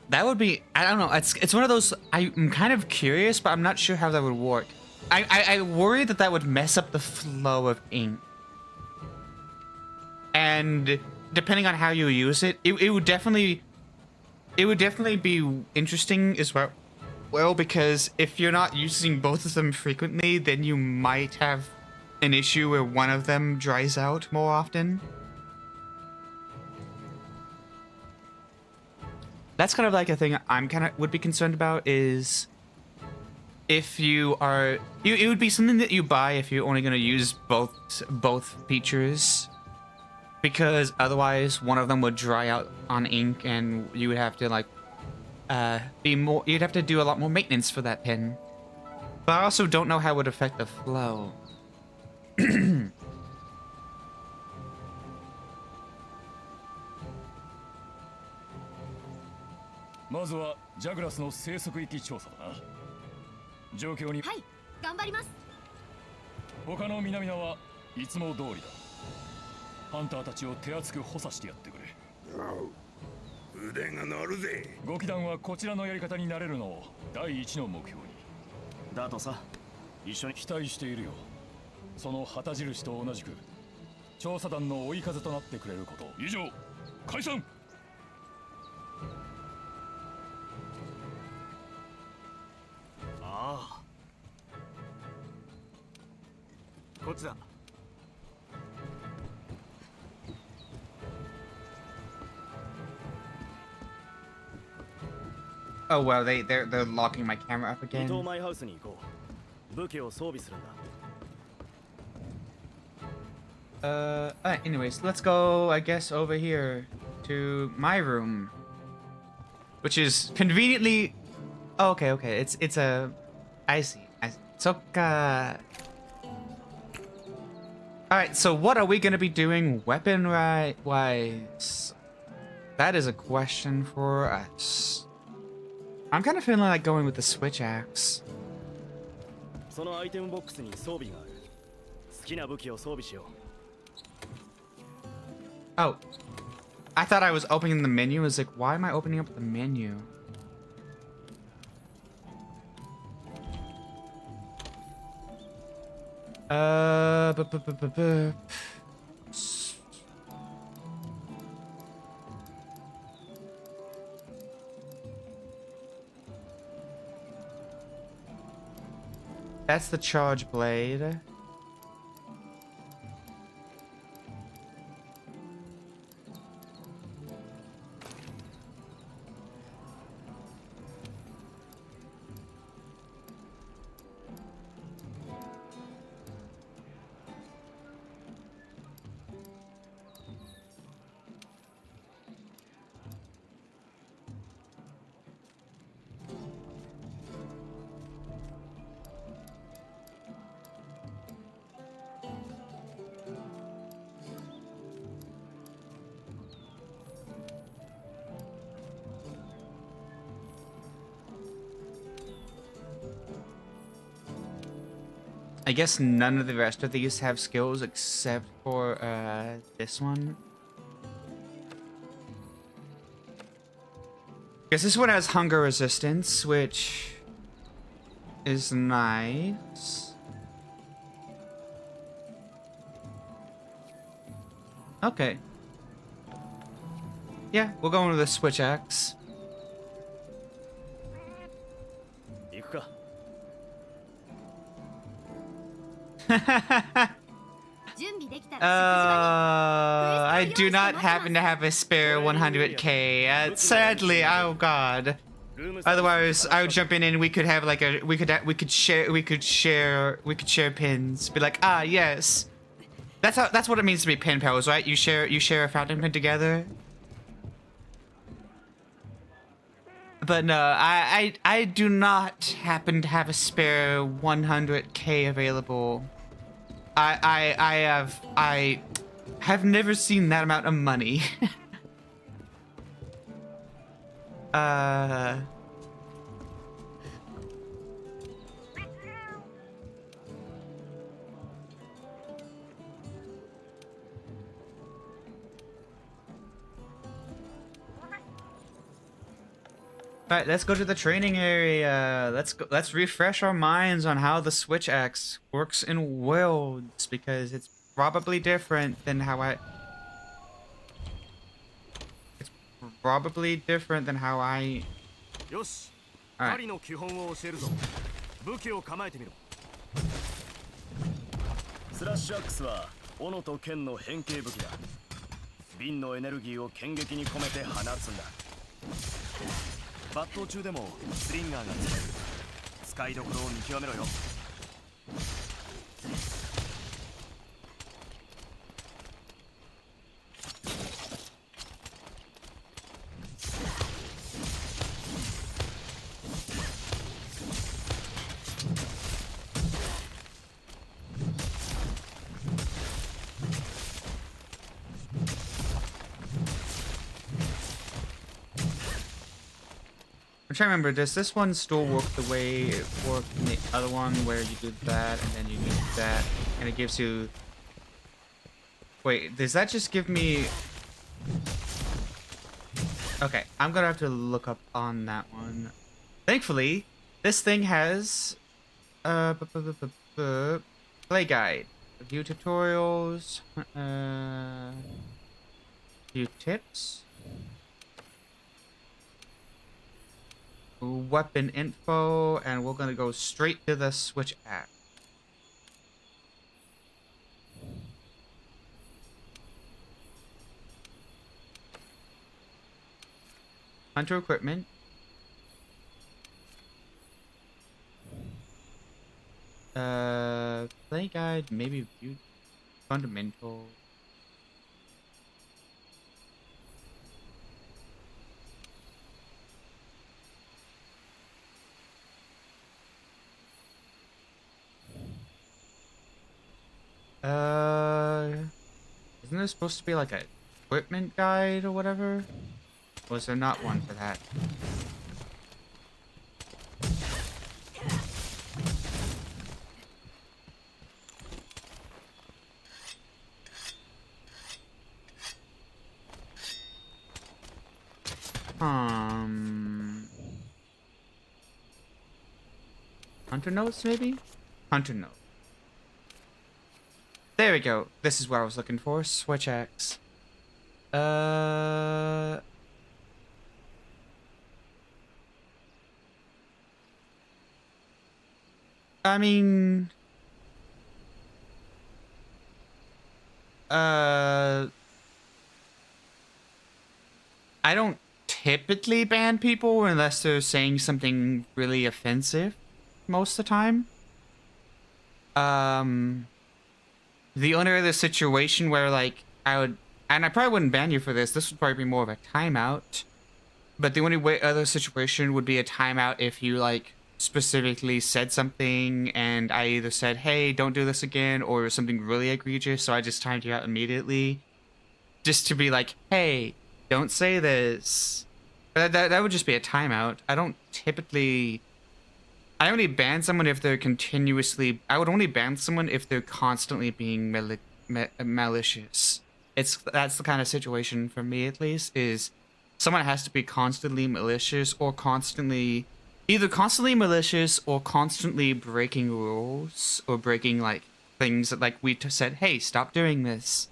That would be, I don't know, it's one of those, I'm kind of curious, but I'm not sure how that would work. I worry that would mess up the flow of ink. And depending on how you use it, it would definitely be interesting as well. Well, because if you're not using both of them frequently, then you might have an issue where one of them dries out more often. That's kind of like a thing I'm would be concerned about is if you are, it would be something that you buy if you're only going to use both features, because otherwise one of them would dry out on ink and you would have to like you'd have to do a lot more maintenance for that pen. But I also don't know how it would affect the flow. まずはジャグラスの生息域調査だな。状況にはい頑張ります。他の南名はいつも通りだ。ハンターたちを手厚く補佐してやってくれ。腕が鳴るぜ。ご騎団はこちらのやり方になれるのを第一の目標に。だとさ、一緒に期待しているよ。その旗印と同じく調査団の追い風となってくれること。以上、解散。ああ、こっちだ。Oh wow, they're locking my camera up 伊藤 again. マイハウスに行こう。武器を装備するんだ。Alright, anyways, let's go, I guess, over here to my room, which is conveniently. Oh, okay. It's a. I see. Sokka. Alright, so what are we gonna be doing weapon wise? That is a question for us. I'm kind of feeling like going with the switch axe. そのアイテムボックスに装備がある。好きな武器を装備しよう。Oh, I thought I was opening the menu. I was like, why am I opening up the menu? That's the charge blade. I guess none of the rest of these have skills except for this one. Guess this one has hunger resistance, which is nice. Okay. Yeah, we'll go into the switch axe. 行くか。準備できたら I do not happen to have a spare 100k. Sadly, oh god. Otherwise, I would jump in and we could have like a we could share pins. Be like, ah, yes. That's what it means to be pin pals, right? You share a fountain pen together. But no, I do not happen to have a spare 100k available. I have never seen that amount of money. Alright, let's go to the training area. Let's refresh our minds on how the switch axe works in worlds, because it's probably different than how Iよし。 Alright. 狩りの基本を教えるぞ。武器を構えてみろ。スラッシュアックスは斧と剣の変形武器だ。瓶のエネルギーを剣撃に込めて放つんだ。抜刀中でもスリンガーが使える。使いどころを見極めろよ。I'm trying to remember, does this one still work the way it worked in the other one, where you do that and then you do that and it gives you... Wait, does that just give me... Okay, I'm gonna have to look up on that one. Thankfully, this thing has play guide, view tutorials, view tips, weapon info, and we're gonna go straight to the switch app. Hunter equipment. Play guide, maybe view fundamental. Isn't there supposed to be like a equipment guide or whatever? Or is there not one for that? Hunter notes, maybe? Hunter note. There we go. This is what I was looking for. Switch axe. I mean, I don't typically ban people unless they're saying something really offensive most of the time. The only other situation where like I would, and I probably wouldn't ban you for this would probably be more of a timeout. But the only way other situation would be a timeout if you like specifically said something and I either said, hey, don't do this again, or something really egregious, so I just timed you out immediately. Just to be like, hey, don't say this. That would just be a timeout. I only ban someone if they're continuously. I would only ban someone if they're constantly being malicious. That's the kind of situation for me, at least, is someone has to be constantly malicious or either constantly malicious or constantly breaking rules or breaking like things that like we said, hey, stop doing this.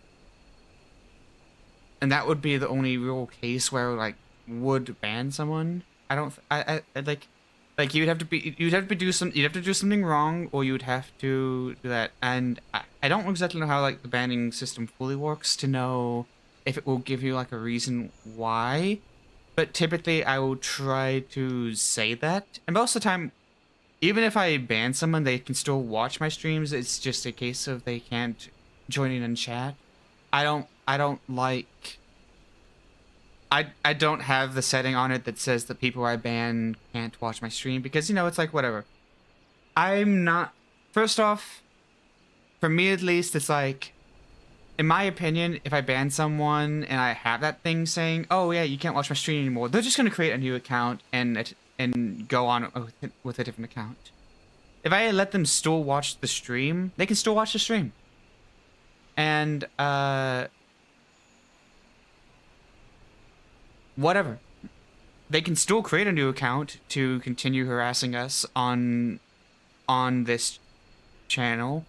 And that would be the only real case where like would ban someone. I don't. I like you'd have to do something wrong, or you would have to do that. And I don't exactly know how like the banning system fully works to know if it will give you like a reason why. But typically, I will try to say that. And most of the time, even if I ban someone, they can still watch my streams. It's just a case of they can't join in and chat. I don't like. I don't have the setting on it that says that people I ban can't watch my stream because, you know, it's like, whatever. I'm not... First off, for me at least, it's like, in my opinion, if I ban someone and I have that thing saying, oh yeah, you can't watch my stream anymore, they're just going to create a new account and go on with a different account. If I let them still watch the stream, they can still watch the stream. And, whatever. They can still create a new account to continue harassing us on this channel,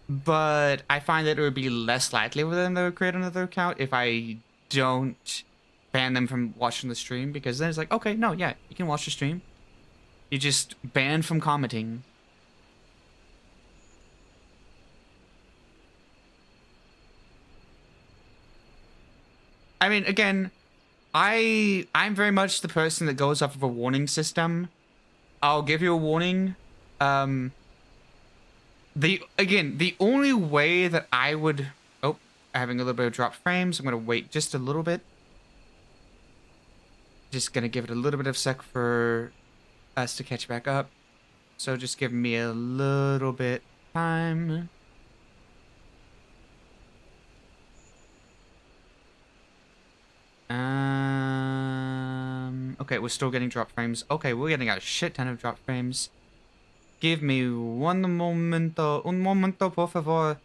but I find that it would be less likely for them to create another account if I don't ban them from watching the stream, because then it's like, okay, no, yeah, you can watch the stream. You just banned from commenting. I mean, again, I'm very much the person that goes off of a warning system. I'll give you a warning. The only way that I would... Oh, having a little bit of dropped frames. I'm going to wait just a little bit. Just going to give it a little bit of sec for us to catch back up. So just give me a little bit time. Okay, we're still getting drop frames. Okay, we're getting a shit ton of drop frames. Give me un momento, por favor.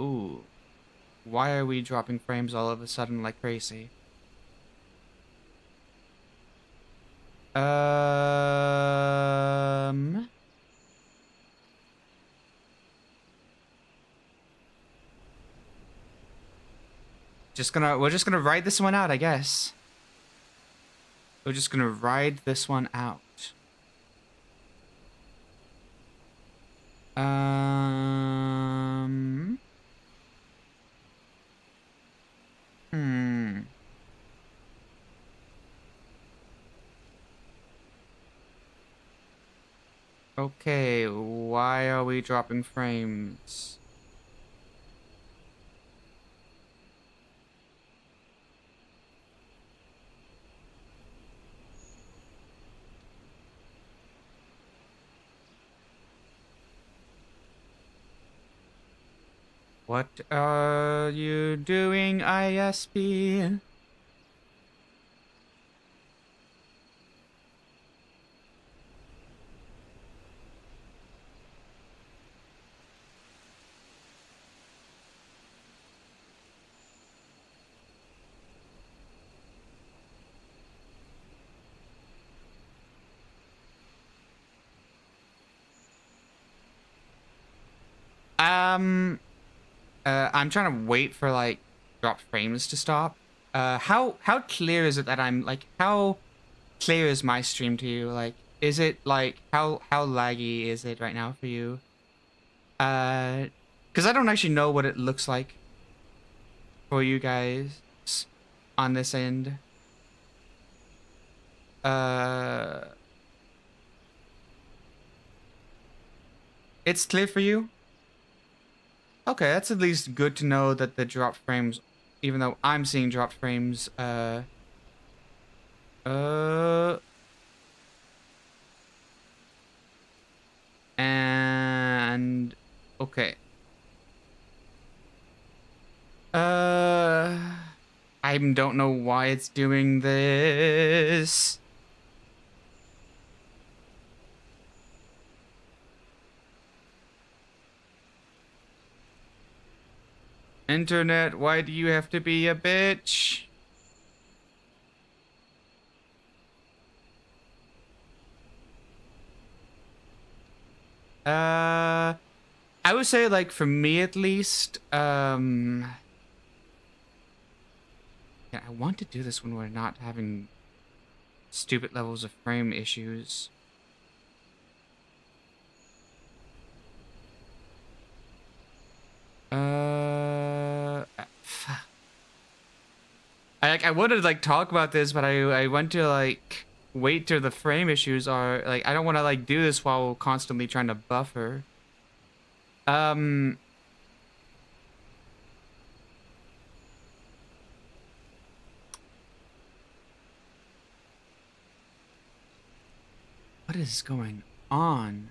Ooh. Why are we dropping frames all of a sudden like crazy? We're just gonna ride this one out, I guess. We're just gonna ride this one out. Okay, why are we dropping frames? What are you doing, ISP? I'm trying to wait for like drop frames to stop. How clear is it that I'm like, how clear is my stream to you? Like, is it like how laggy is it right now for you? Because I don't actually know what it looks like for you guys on this end. It's clear for you? Okay, that's at least good to know that the drop frames, even though I'm seeing dropped frames, and okay. I don't know why it's doing this. Internet, why do you have to be a bitch? I would say, like, for me at least, yeah, I want to do this when we're not having stupid levels of frame issues. I wanted to like talk about this, but I went to like wait till the frame issues are like I don't want to like do this while constantly trying to buffer. What is going on?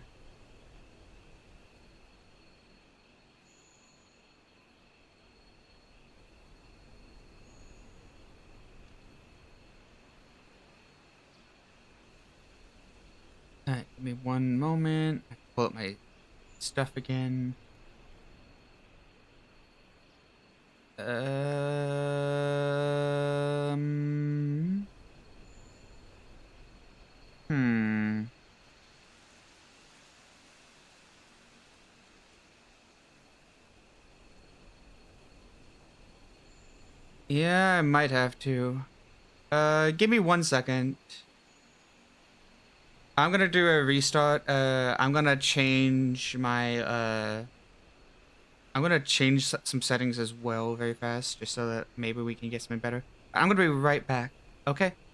Alright, give me one moment. I can pull up my stuff again. Hmm. Yeah, I might have to. Give me 1 second. I'm gonna do a restart. I'm gonna change my, I'm gonna change some settings as well very fast, just so that maybe we can get something better. I'm gonna be right back. Okay?